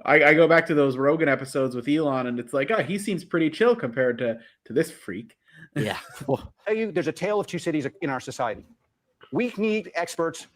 I go back to those Rogan episodes with Elon, and it's like, he seems pretty chill compared to this freak. Yeah. There's a tale of two cities in our society. We need experts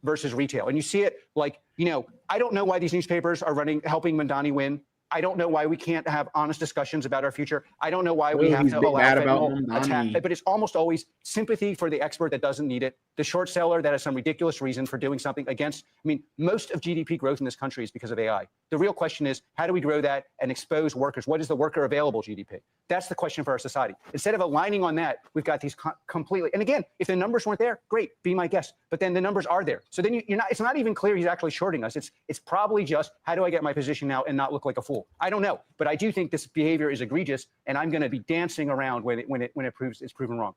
versus retail. And you see it like, I don't know why these newspapers are helping Mandani win. I don't know why we can't have honest discussions about our future. I don't know why we have to allow fentanyl attack. But it's almost always sympathy for the expert that doesn't need it, the short seller that has some ridiculous reason for doing something against. I mean, most of GDP growth in this country is because of AI. The real question is, how do we grow that and expose workers? What is the worker available GDP? That's the question for our society. Instead of aligning on that, we've got these completely. And again, if the numbers weren't there, great, be my guest. But then the numbers are there. So then you're not. It's not even clear he's actually shorting us. It's probably just, how do I get my position now and not look like a fool? I don't know, but I do think this behavior is egregious, and I'm going to be dancing around when it proves it's proven wrong.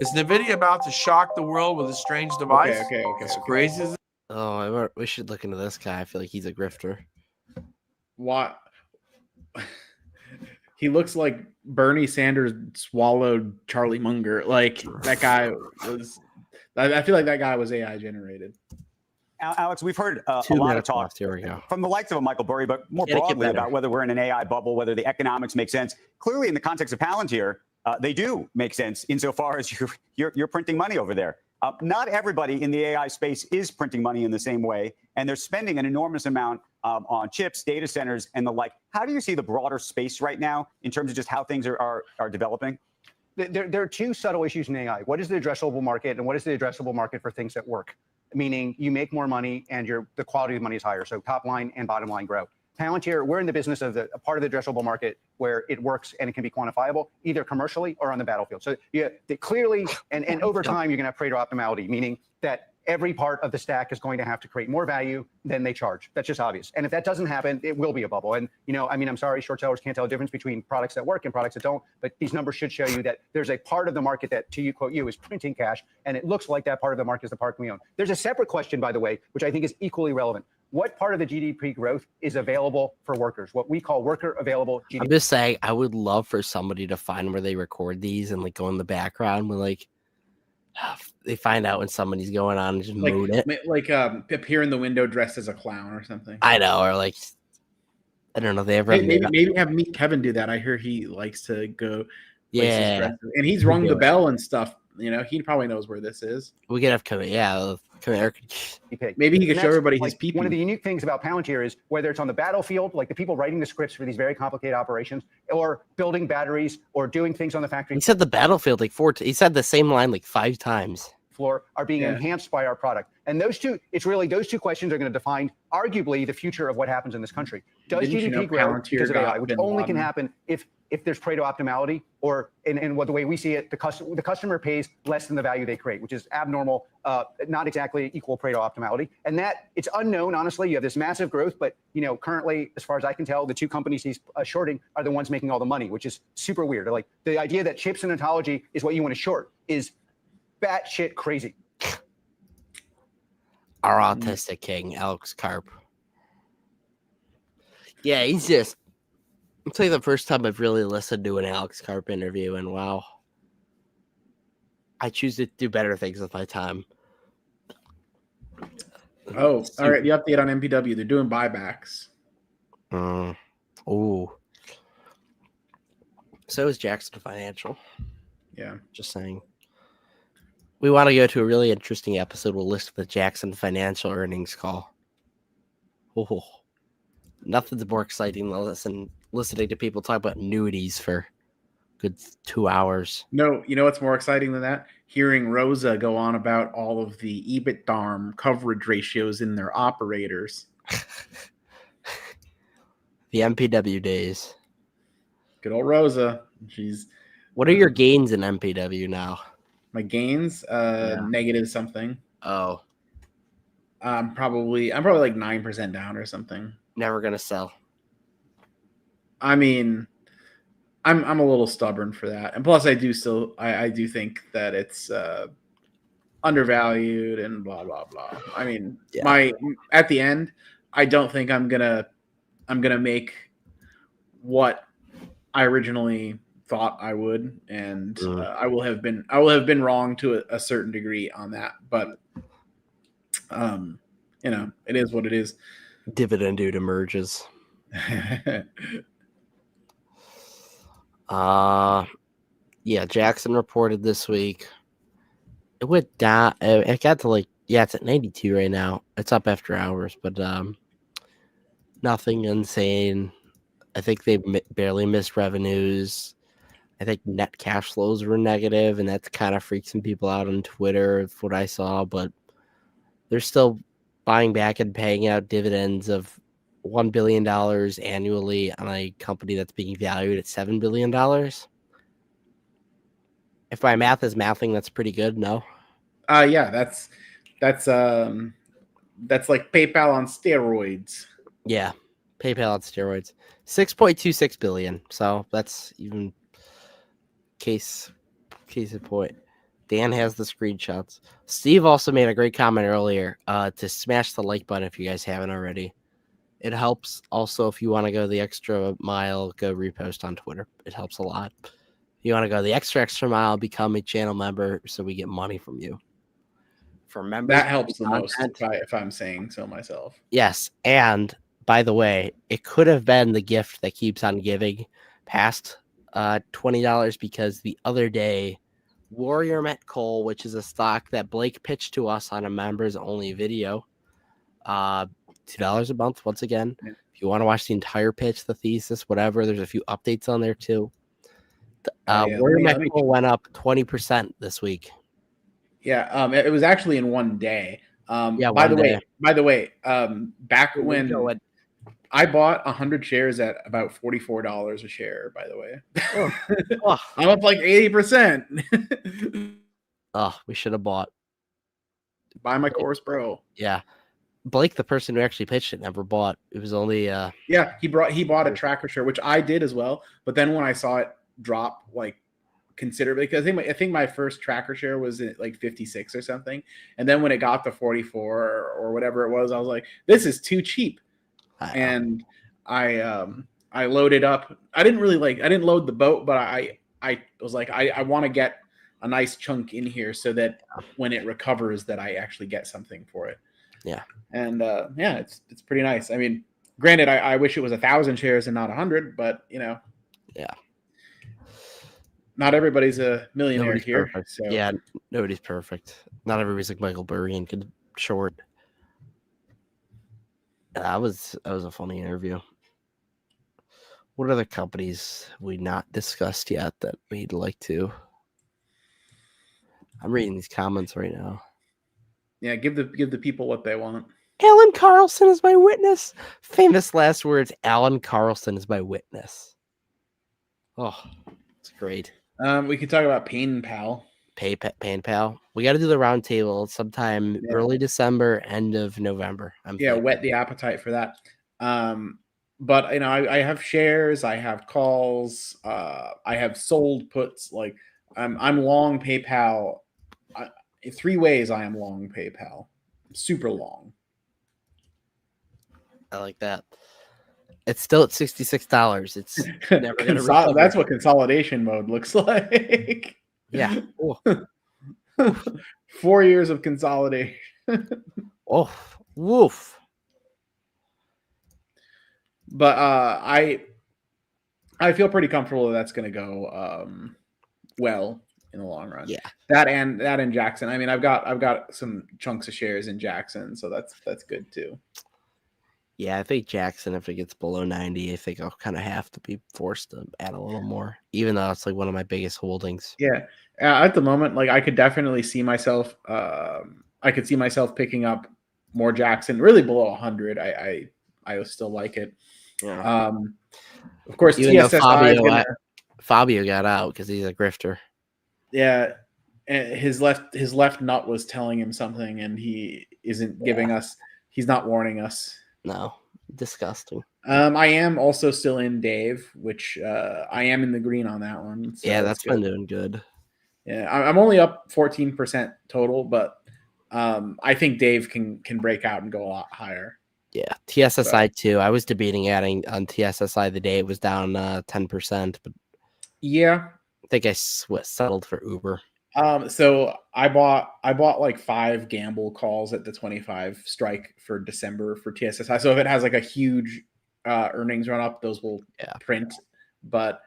Is NVIDIA about to shock the world with a strange device? Okay. As crazy as Oh, we should look into this guy. I feel like he's a grifter. What? He looks like Bernie Sanders swallowed Charlie Munger. Like that guy was. I feel like that guy was AI generated. Alex, we've heard a lot of talk from the likes of a Michael Burry, but more broadly about whether we're in an AI bubble, whether the economics make sense. Clearly, in the context of Palantir, they do make sense insofar as you're printing money over there. Not everybody in the AI space is printing money in the same way, and they're spending an enormous amount on chips, data centers, and the like. How do you see the broader space right now in terms of just how things are developing? There are two subtle issues in AI. What is the addressable market, and what is the addressable market for things that work? Meaning you make more money and the quality of money is higher. So top line and bottom line grow. Palantir, we're in the business of a part of the addressable market where it works and it can be quantifiable, either commercially or on the battlefield. So clearly, and over time, you're going to have Pareto optimality, meaning that every part of the stack is going to have to create more value than they charge. That's just obvious. And if that doesn't happen, it will be a bubble. And, I'm sorry, short sellers can't tell the difference between products that work and products that don't, but these numbers should show you that there's a part of the market that, to quote you, is printing cash. And it looks like that part of the market is the part we own. There's a separate question, by the way, which I think is equally relevant. What part of the GDP growth is available for workers? What we call worker available GDP. I'm just saying, I would love for somebody to find where they record these and go in the background when they find out when somebody's going on and just mood it. Appear in the window dressed as a clown or something. I know, or I don't know. They ever maybe have Meet Kevin do that. I hear he likes to go places aggressive. And he's rung the bell and stuff. You know, he probably knows where this is. We could have come Eric. Maybe he could show everybody his pee-pee. One of the unique things about Palantir is whether it's on the battlefield, like the people writing the scripts for these very complicated operations, or building batteries, or doing things on the factory. He said the battlefield like he said the same line like 5 times. Floor are being enhanced by our product. And those two questions are going to define arguably the future of what happens in this country. Does GDP grow because of AI, which only can happen if there's Pareto optimality, or in what the way we see it, the customer pays less than the value they create, which is abnormal, not exactly equal Pareto optimality. And that it's unknown, honestly. You have this massive growth, but currently, as far as I can tell, the two companies he's shorting are the ones making all the money, which is super weird. Like the idea that chips and ontology is what you want to short is batshit crazy. Our autistic king, Alex Karp. Yeah, he's just. It's like the first time I've really listened to an Alex Karp interview, and wow, I choose to do better things with my time. Oh, all right. The update on MPW, they're doing buybacks. Oh. So is Jackson Financial. Yeah. Just saying. We want to go to a really interesting episode. We'll list the Jackson Financial earnings call. Oh, nothing's more exciting than listening to people talk about annuities for a good 2 hours. No, you know what's more exciting than that? Hearing Rosa go on about all of the EBITDA coverage ratios in their operators. The MPW days. Good old Rosa. What are your gains in MPW now? My gains, negative something. Oh, I'm probably like 9% down or something. Never gonna sell. I mean, I'm a little stubborn for that, and plus I do think that it's undervalued and blah blah blah. I mean, at the end, I don't think I'm gonna make what I originally thought I would, and I will have been wrong to a certain degree on that, but it is what it is. Dividend dude emerges. Jackson reported this week. It went down. It got to it's at 92 right now. It's up after hours, but nothing insane. I think they barely missed revenues. I think net cash flows were negative, and that kind of freaked some people out on Twitter of what I saw, but they're still buying back and paying out dividends of $1 billion annually on a company that's being valued at $7 billion. If my math is mathing, that's pretty good, no? Yeah, that's like PayPal on steroids. Yeah, PayPal on steroids. 6.26 billion. So that's even case in point. Dan has the screenshots. Steve also made a great comment earlier to smash the like button if you guys haven't already. It helps. Also, if you want to go the extra mile, go repost on Twitter. It helps a lot. If you want to go the extra mile, become a channel member so we get money from you. For members, that helps the most if I'm saying so myself. Yes, and by the way, it could have been the gift that keeps on giving past $20 because the other day, Warrior Met Coal, which is a stock that Blake pitched to us on a members only video, $2 a month. Once again, if you want to watch the entire pitch, the thesis, whatever, there's a few updates on there too. Warrior Met Coal went up 20% this week. Yeah, it was actually in one day. By the way, back when I bought 100 shares at about $44 a share, by the way. I'm up like 80%. We should have bought. Buy my course, bro. Yeah. Blake, the person who actually pitched it, never bought. It was only he bought a tracker share, which I did as well. But then when I saw it drop like considerably, because I think my first tracker share was at like 56 or something, and then when it got to 44 or whatever it was, I was like, this is too cheap. And I loaded up. I didn't load the boat, but I was like, I want to get a nice chunk in here so that when it recovers that I actually get something for it. Yeah. And it's pretty nice. I mean, Granted, I wish it was 1,000 shares and not 100, but yeah, not everybody's a millionaire nobody's here. perfect. So Yeah, nobody's perfect. Not everybody's like Michael Burry and could short. That was a funny interview. What other companies we not discussed yet that we'd like to? I'm reading these comments right now. Yeah, give the people what they want. Alan Carlson is my witness. Famous last words. Alan Carlson is my witness. Oh, it's great. We could talk about PayPal. PayPal. We got to do the round table sometime early December, end of November. Whet the appetite for that. But I have shares, I have calls, I have sold puts. Like I'm long PayPal. In 3 ways, I am long PayPal. Super long. I like that. It's still at $66. It's never gonna recover. That's what consolidation mode looks like. Yeah. 4 years of consolidation. Oh, woof. But I feel pretty comfortable that's going to go well in the long run. Yeah. That and Jackson. I mean, I've got some chunks of shares in Jackson, so that's good too. Yeah, I think Jackson, if it gets below 90, I think I'll kind of have to be forced to add a little more, even though it's like one of my biggest holdings. Yeah. At the moment, like I could definitely see myself. I could see myself picking up more Jackson, really below 100. I still like it. Yeah. Of course, even TSSI Fabio got out because he's a grifter. Yeah, his left nut was telling him something, and he isn't giving us. He's not warning us. No, disgusting. I am also still in Dave, which I am in the green on that one. So yeah, that's been doing good. Yeah, I'm only up 14% total, but I think Dave can break out and go a lot higher. Yeah, TSSI too. I was debating adding on TSSI the day it was down 10%, but yeah, I think I settled for Uber. So I bought like 5 gamble calls at the 25 strike for December for TSSI. So if it has like a huge earnings run up, those will print. But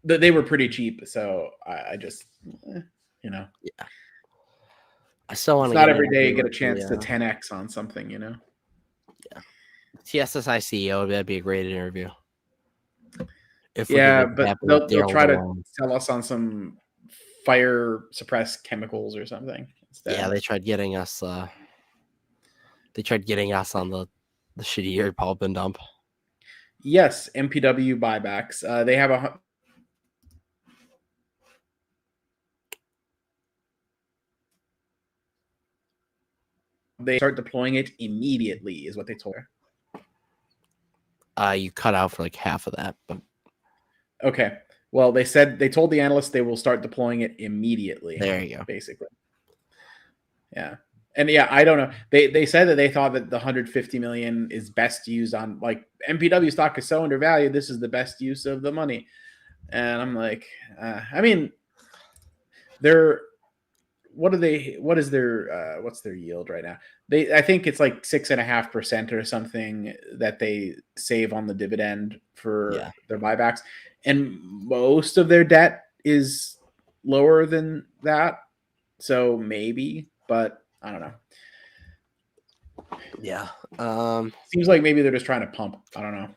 they were pretty cheap, so I just Yeah. I still want to. It's not every day you get a chance to 10x on something, Yeah. TSSI CEO, that'd be a great interview. But they'll try to sell us on some fire suppressed chemicals or something instead. Yeah, they tried getting us. They tried getting us on the shitty pulp and dump. Yes, MPW buybacks. They have they start deploying it immediately, is what they told her. You cut out for like half of that, but okay. Well, they told the analysts they will start deploying it immediately. There you go. Basically. Yeah. And yeah, I don't know. They said that they thought that the 150 million is best used on like MPW stock is so undervalued. This is the best use of the money. And I'm like, I mean, what's their yield right now? I think it's like 6.5% or something that they save on the dividend for their buybacks. And most of their debt is lower than that. So maybe, but I don't know. Yeah. Seems like maybe they're just trying to pump. I don't know.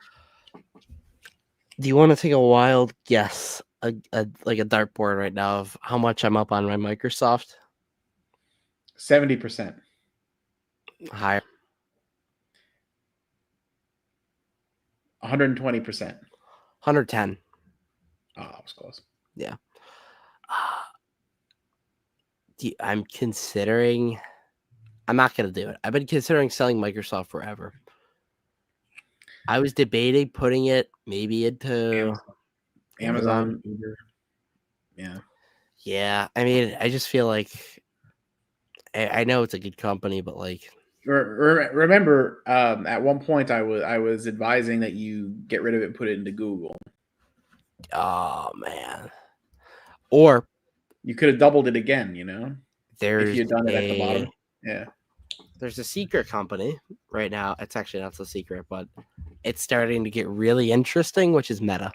Do you want to take a wild guess, like a dartboard right now of how much I'm up on my Microsoft? 70%. Higher. 120%. 110. Oh, I was close. Yeah. I'm considering. I'm not going to do it. I've been considering selling Microsoft forever. I was debating putting it maybe into Amazon. Yeah. Yeah. I mean, I just feel like I know it's a good company, but like. Remember, at one point I was advising that you get rid of it and put it into Google. Oh man. Or you could have doubled it again, you know? There's if you had done it at the bottom. Yeah. there's a secret company right now. It's actually not so secret, but it's starting to get really interesting, which is Meta.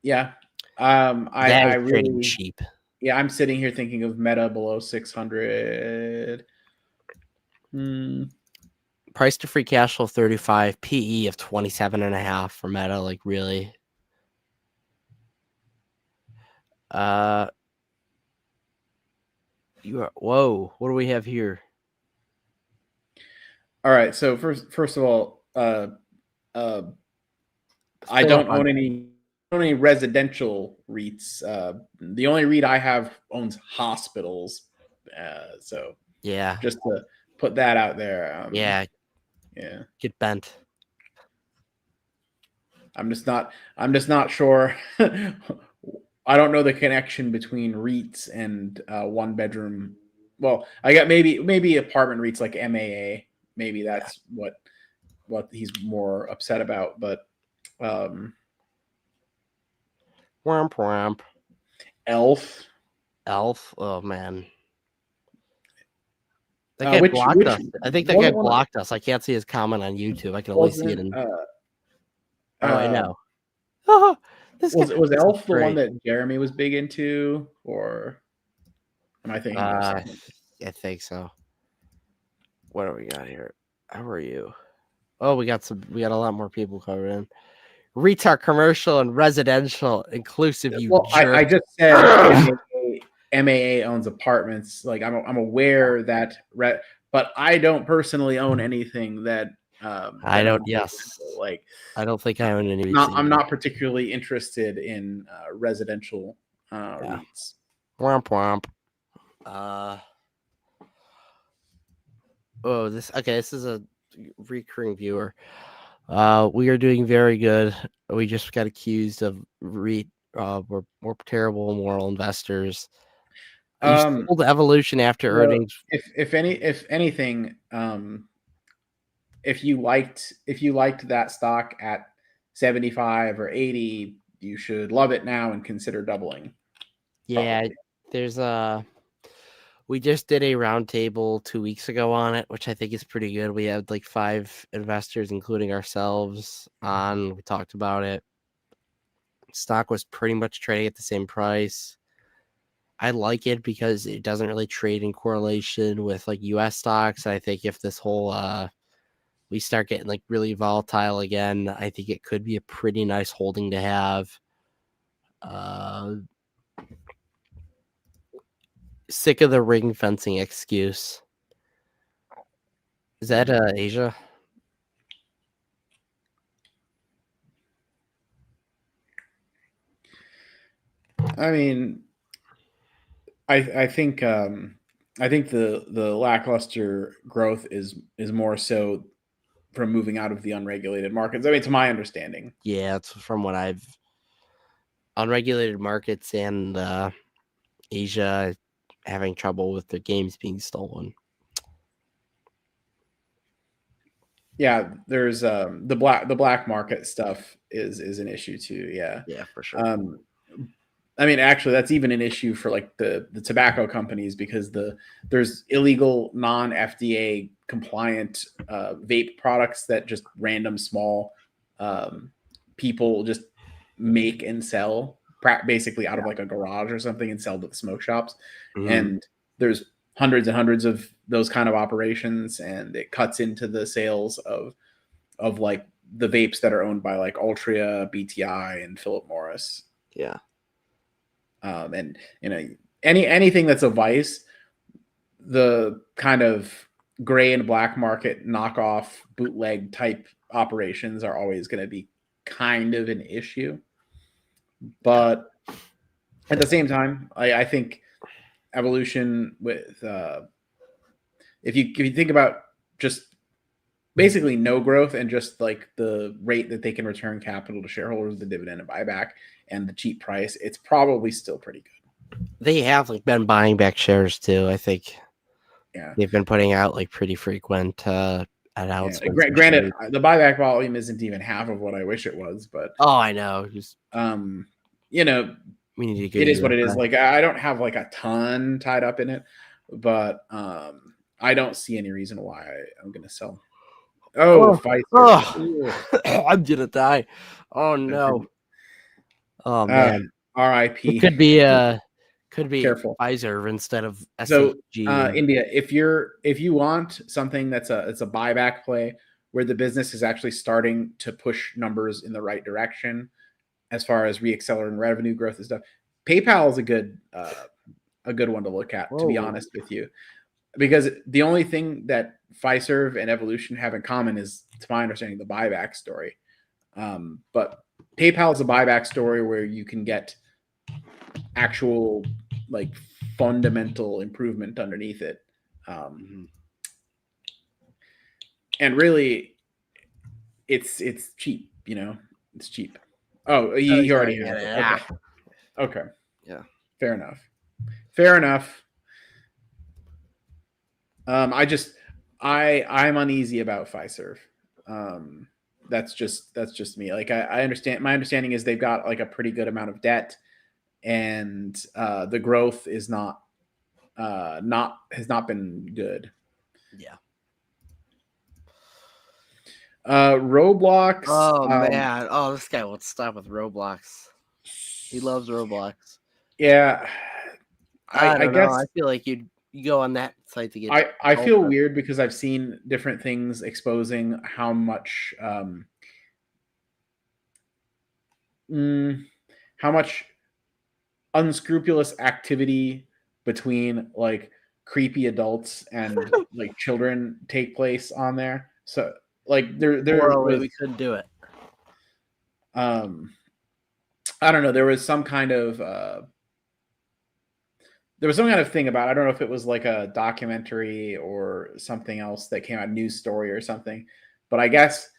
Yeah. I really cheap. Yeah, I'm sitting here thinking of Meta below 600. Price to free cash flow 35, PE of 27.5 for Meta. Like really. Whoa, what do we have here? All right, so first of all, I don't own any residential REITs. The only REIT I have owns hospitals. So yeah, just to put that out there. Yeah, get bent. I'm just not sure. I don't know the connection between REITs and one bedroom. Well, I got maybe apartment REITs like MAA. Maybe that's what he's more upset about. But Womp womp. Elf. Oh man. That guy blocked us. I think that guy blocked us. I can't see his comment on YouTube. I can only see it in. I know. Oh, was Elf the one that Jeremy was big into, or am I thinking of something? I think so. What do we got here? How are you? Oh, we got a lot more people coming in. REITs are commercial and residential inclusive. I just said MAA owns apartments. Like I'm aware that, but I don't personally own anything that. I don't. Yes. Like I don't think I own any. I'm not particularly interested in residential REITs. Womp womp. This is a recurring viewer. We are doing very good. We just got accused of we're terrible moral investors. You sold Evolution after earnings. If anything, if you liked that stock at 75 or 80, you should love it now and consider doubling. Yeah, there's we just did a roundtable 2 weeks ago on it, which I think is pretty good. We had like 5 investors, including ourselves, on. We talked about it. Stock was pretty much trading at the same price. I like it because it doesn't really trade in correlation with like US stocks. I think if this whole we start getting like really volatile again, I think it could be a pretty nice holding to have. Sick of the ring fencing excuse. Is that Asia? I mean, I think the lackluster growth is more so from moving out of the unregulated markets. I mean, to my understanding. Yeah, it's from what I've unregulated markets and Asia having trouble with their games being stolen. Yeah, there's the black market stuff is an issue too. Yeah, for sure. I mean, actually, that's even an issue for like the tobacco companies because there's illegal non-FDA compliant vape products that just random small people just make and sell basically out of like a garage or something and sell to the smoke shops. Mm-hmm. And there's hundreds and hundreds of those kind of operations, and it cuts into the sales of like the vapes that are owned by like Altria, BTI, and Philip Morris. Yeah. And anything that's a vice, the kind of gray and black market knockoff bootleg type operations are always going to be kind of an issue. But at the same time, I think Evolution with if you think about just basically no growth and just like the rate that they can return capital to shareholders, the dividend and buyback, and the cheap price, it's probably still pretty good. They have like been buying back shares too. I think. Yeah, they've been putting out like pretty frequent announcements. Yeah. Granted, the buyback volume isn't even half of what I wish it was, but I know. Just we need to. It is what it is. Like I don't have like a ton tied up in it, but I don't see any reason why I'm going to sell. Pfizer. I'm gonna die. Oh no. Oh man. R.I.P. It could be Careful. Pfizer instead of SHG. So India, if you want something it's a buyback play where the business is actually starting to push numbers in the right direction as far as reaccelerating revenue growth and stuff, PayPal is a good one to look at, to be honest with you. Because the only thing that Fiserv and Evolution have in common is, to my understanding, the buyback story. But PayPal is a buyback story where you can get actual like fundamental improvement underneath it. And really, it's cheap. It's cheap. Oh, you already have it. Okay. Yeah. Fair enough. I'm uneasy about Fiserv. That's just me. Like I understand. My understanding is they've got like a pretty good amount of debt, and the growth is has not been good. Yeah. Roblox. Oh man. Oh, this guy won't stop with Roblox. He loves Roblox. Yeah. I guess know. I feel like you go on that site to get. I feel weird because I've seen different things exposing how much unscrupulous activity between like creepy adults and like children take place on there. So like there was, we couldn't do it. I don't know. There was some kind of thing about, I don't know if it was like a documentary or something else that came out, news story or something, but I guess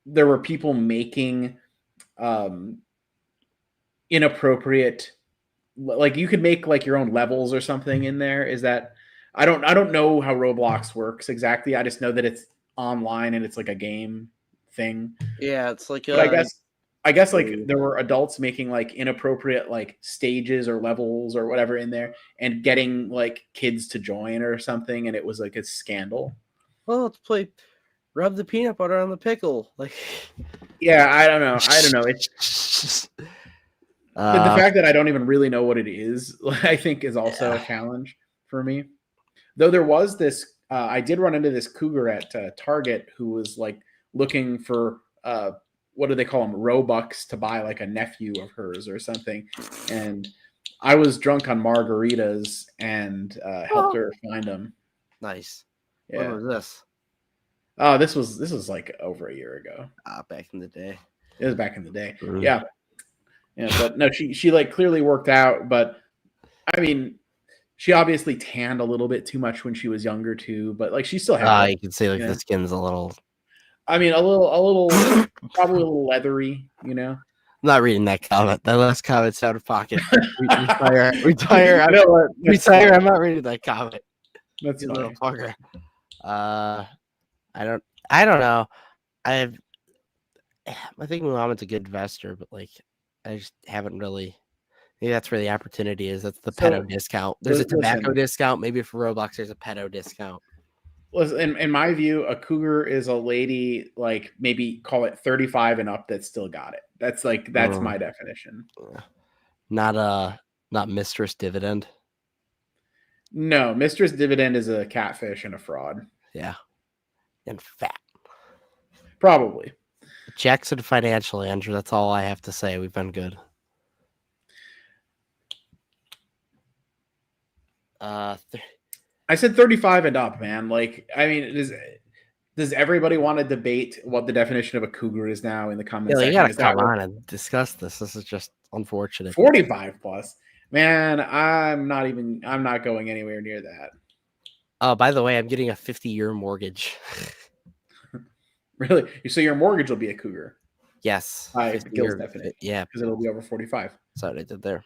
there were people making inappropriate, like you could make like your own levels or something in there. Is that, I don't know how Roblox works exactly. I just know that it's online and it's like a game thing. Yeah, it's like but I guess like there were adults making like inappropriate like stages or levels or whatever in there and getting like kids to join or something, and it was like a scandal. Well, let's play rub the peanut butter on the pickle. Like, yeah, I don't know. It's the fact that I don't even really know what it is, I think, is also a challenge for me. Though there was this, I did run into this cougar at Target who was like looking for what do they call them? Robux to buy like a nephew of hers or something. And I was drunk on margaritas and helped her find them. Nice. Yeah. When was this? Oh, this was like over a year ago. Back in the day. It was back in the day. Mm-hmm. Yeah. Yeah, but no, she like clearly worked out, but I mean, she obviously tanned a little bit too much when she was younger too, but like she still had you can see like the skin's a little, I mean, a little probably a little leathery, I'm not reading that comment. That last comment's out of pocket. Retire. I'm not reading that comment. That's a little fucker. I don't know. I think Muhammad's a good investor, but like I just haven't really. Maybe that's where the opportunity is. That's the pedo discount. There's a tobacco discount. Maybe for Roblox, there's a pedo discount. In my view, a cougar is a lady, like maybe call it 35 and up, that still got it. That's my definition. Not Mistress Dividend. No, Mistress Dividend is a catfish and a fraud. Yeah, and fat. Probably. Jackson Financial, Andrew. That's all I have to say. We've been good. I said 35 and up, man. Like, I mean, does everybody want to debate what the definition of a cougar is now in the comments? Yeah, you gotta come on and discuss this. This is just unfortunate. 45 plus, man. I'm not going anywhere near that. Oh, by the way, I'm getting a 50-year mortgage. Really? So your mortgage will be a cougar? Yes. By Gil's definition. Yeah, because it'll be over 45. That's what I did there.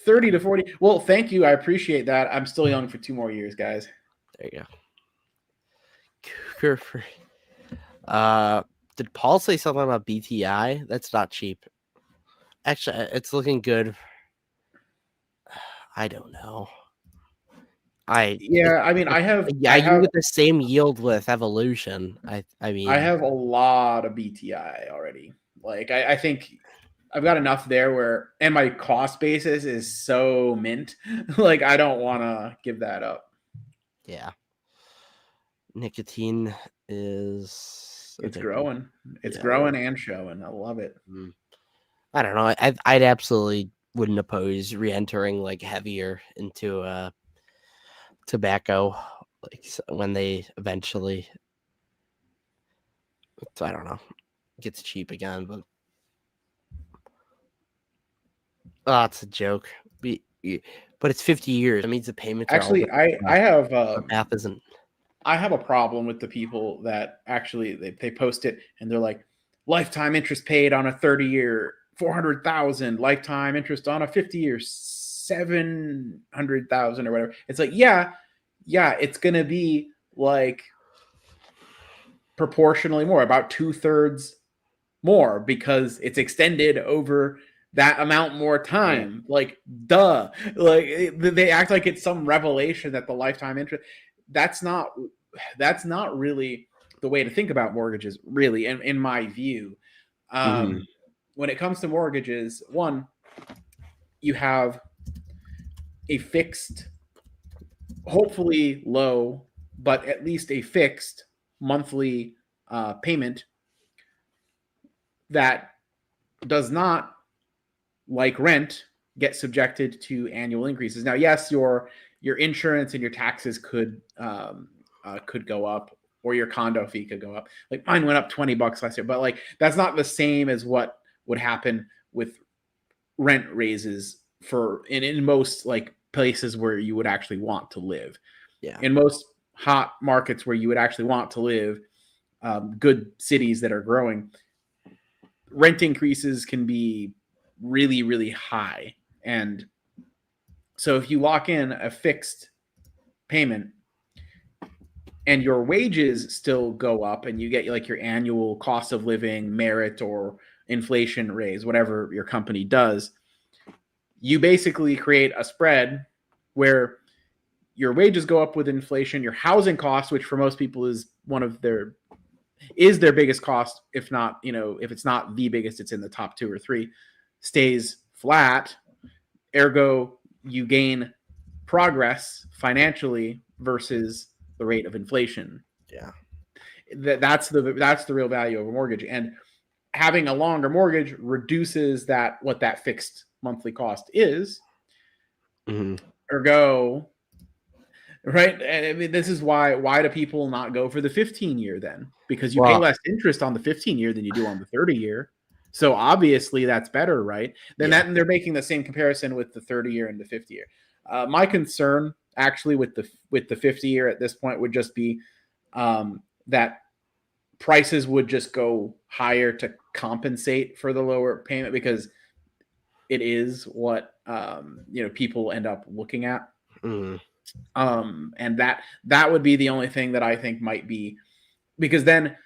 30 to 40. Well, thank you. I appreciate that. I'm still young for 2 more years, guys. There you go. Did Paul say something about BTI? That's not cheap. Actually, it's looking good. I don't know. mean, I have you get the same yield with Evolution. I mean, I have a lot of BTI already. Like I think I've got enough there and my cost basis is so mint. Like I don't want to give that up. Yeah. Nicotine is growing. It's growing and showing. I love it. I don't know. I'd absolutely wouldn't oppose re-entering like heavier into tobacco, like when they eventually, I don't know, gets cheap again. But it's a joke. But it's 50 years. It means the payments. Actually, I have math isn't. I have a problem with the people that actually they post it and they're like, lifetime interest paid on a 30-year, 400,000, lifetime interest on a 50-year, 700,000 or whatever. It's like, yeah, it's gonna be like proportionally more, about 2/3 more, because it's extended over that amount more time. Like, duh. Like they act like it's some revelation that the lifetime interest. That's not really the way to think about mortgages, really, in my view. When it comes to mortgages, one, you have a fixed, hopefully low, but at least a fixed monthly payment that does not, like rent, get subjected to annual increases. Now, yes, your insurance and your taxes could go up, or your condo fee could go up. Like mine went up $20 last year, but like that's not the same as what would happen with rent raises in most like places where you would actually want to live. Yeah. In most hot markets where you would actually want to live, good cities that are growing, rent increases can be really, really high. And so if you lock in a fixed payment and your wages still go up and you get like your annual cost of living, merit, or inflation raise, whatever your company does, you basically create a spread where your wages go up with inflation, your housing costs, which for most people is their biggest cost, if not, if it's not the biggest, it's in the top 2 or 3, stays flat. Ergo, you gain progress financially versus the rate of inflation. Yeah. That's the real value of a mortgage. And having a longer mortgage reduces what that fixed monthly cost is. Ergo, right? And I mean, this is why do people not go for the 15-year then? Because you pay less interest on the 15-year than you do on the 30-year. So obviously that's better, right? Then they're making the same comparison with the 30-year and the 50-year. My concern actually with the 50-year at this point would just be that prices would just go higher to compensate for the lower payment, because it is what people end up looking at. And that would be the only thing that I think might be, because then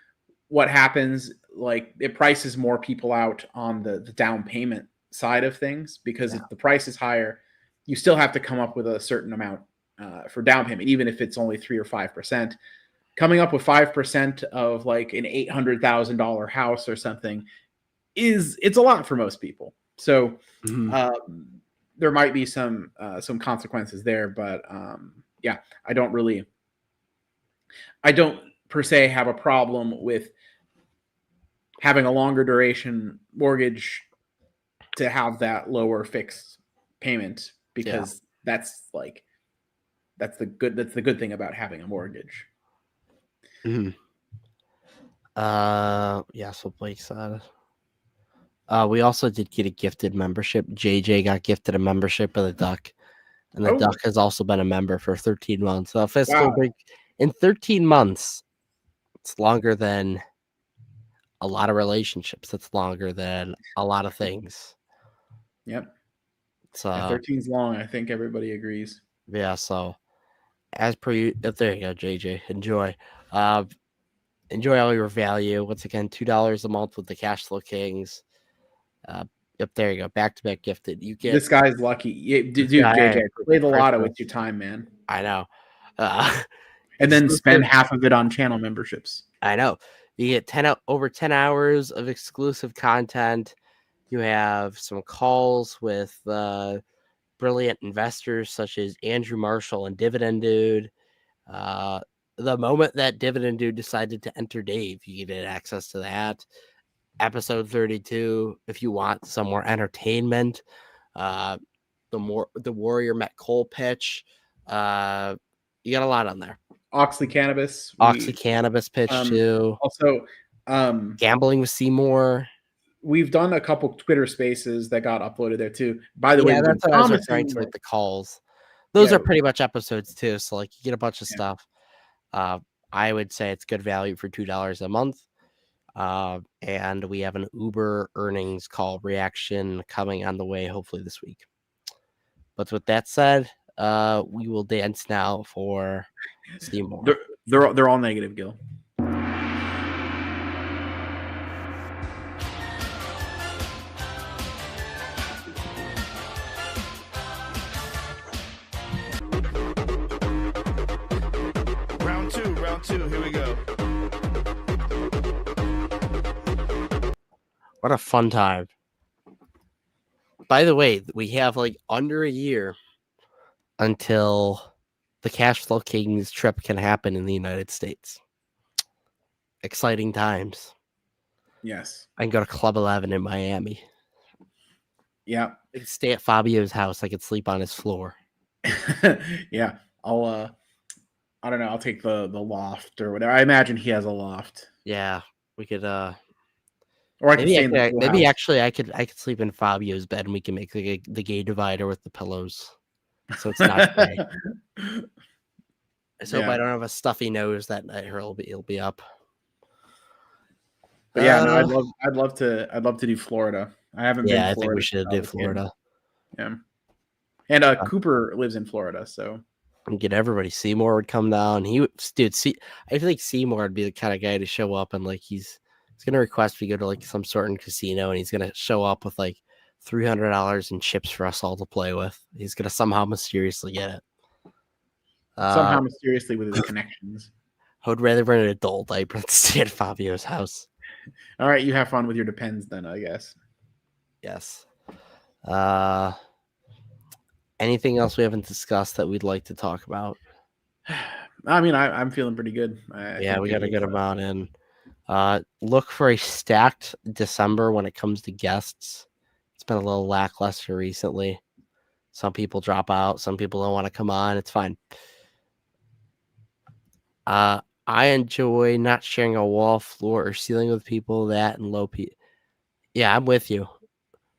what happens, like it prices more people out on the down payment side of things, because if the price is higher, you still have to come up with a certain amount for down payment, even if it's only 3 or 5%. Coming up with 5% of like an $800,000 house or something it's a lot for most people. So there might be some consequences there, but I don't per se have a problem with having a longer duration mortgage to have that lower fixed payment, because that's the good thing about having a mortgage. So Blake said we also did get a gifted membership. JJ got gifted a membership of the Duck, and the Duck has also been a member for 13 months. So Fiscal Break in 13 months, it's longer than a lot of relationships. It's longer than a lot of things. Yep. So 13's long. I think everybody agrees. Yeah. So as per you, there you go, JJ. Enjoy. Enjoy all your value. Once again, $2 a month with the Cash Flow Kings. Yep, there you go. Back-to-back gifted. You get this guy's lucky. Dude, JJ, play the lotto with your time, man. I know. And then spend half of it on channel memberships. I know. You get over 10 hours of exclusive content. You have some calls with brilliant investors such as Andrew Marshall and Dividend Dude. The moment that Dividend Dude decided to enter Dave, you get access to that. Episode 32, if you want some more entertainment. The Warrior Met Cole pitch. You got a lot on there. Oxley Cannabis. Cannabis pitch too. Also, Gambling with Seymour. We've done a couple Twitter Spaces that got uploaded there too. By the way, that's what I was referring to with the calls. Those are pretty much episodes too. So like you get a bunch of stuff. I would say it's good value for $2 a month. And we have an Uber earnings call reaction coming on the way, hopefully this week. But with that said, we will dance now for Seymour. They're all negative, Gil. Round two, here we go. What a fun time. By the way, we have like under a year until the Cash Flow Kings trip can happen in the United States. Exciting times. Yes. I can go to Club 11 in Miami. Yeah. I can stay at Fabio's house. I could sleep on his floor. Yeah. I don't know. I'll take the loft or whatever. I imagine he has a loft. Yeah. We could or I could stay in the maybe actually I could sleep in Fabio's bed and we can make the gay divider with the pillows. So it's not gay. I hope I don't have a stuffy nose that night or he'll be up. But yeah, no, I'd love to do Florida. I haven't been. I think we should do Florida. Yeah, and Cooper lives in Florida, so and get everybody. Seymour would come down. I feel like Seymour would be the kind of guy to show up and like he's gonna request we go to like some sort of casino and he's gonna show up with like $300 in chips for us all to play with. He's gonna somehow mysteriously get it. Somehow mysteriously with his connections. I would rather wear an adult diaper than stay at Fabio's house. All right, you have fun with your Depends then, I guess. Yes. Anything else we haven't discussed that we'd like to talk about? I mean, I'm feeling pretty good. We got a good amount in. Look for a stacked December when it comes to guests. It's been a little lackluster recently. Some people drop out. Some people don't want to come on. It's fine. I enjoy not sharing a wall, floor, or ceiling with people. That and low P. Yeah, I'm with you.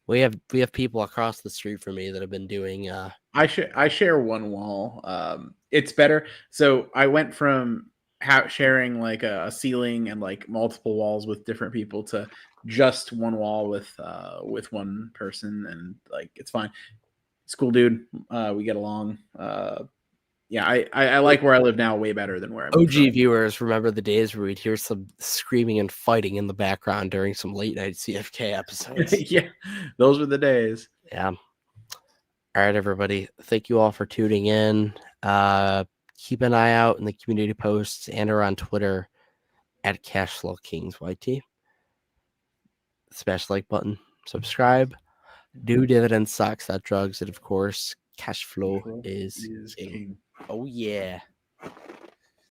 We have people across the street from me that have been doing. I share one wall. It's better. So I went from sharing like a ceiling and like multiple walls with different people to just one wall with one person, and like it's fine. It's cool, dude. We get along. Yeah, I like where I live now way better than where I'm. OG viewers remember the days where we'd hear some screaming and fighting in the background during some late night CFK episodes. Yeah, those were the days. Yeah. All right, everybody. Thank you all for tuning in. Keep an eye out in the community posts and or on Twitter at Cashflow Kings YT. Smash the like button. Subscribe. Do Dividend Stocks, Not Drugs, and of course, cash flow is king. Oh yeah.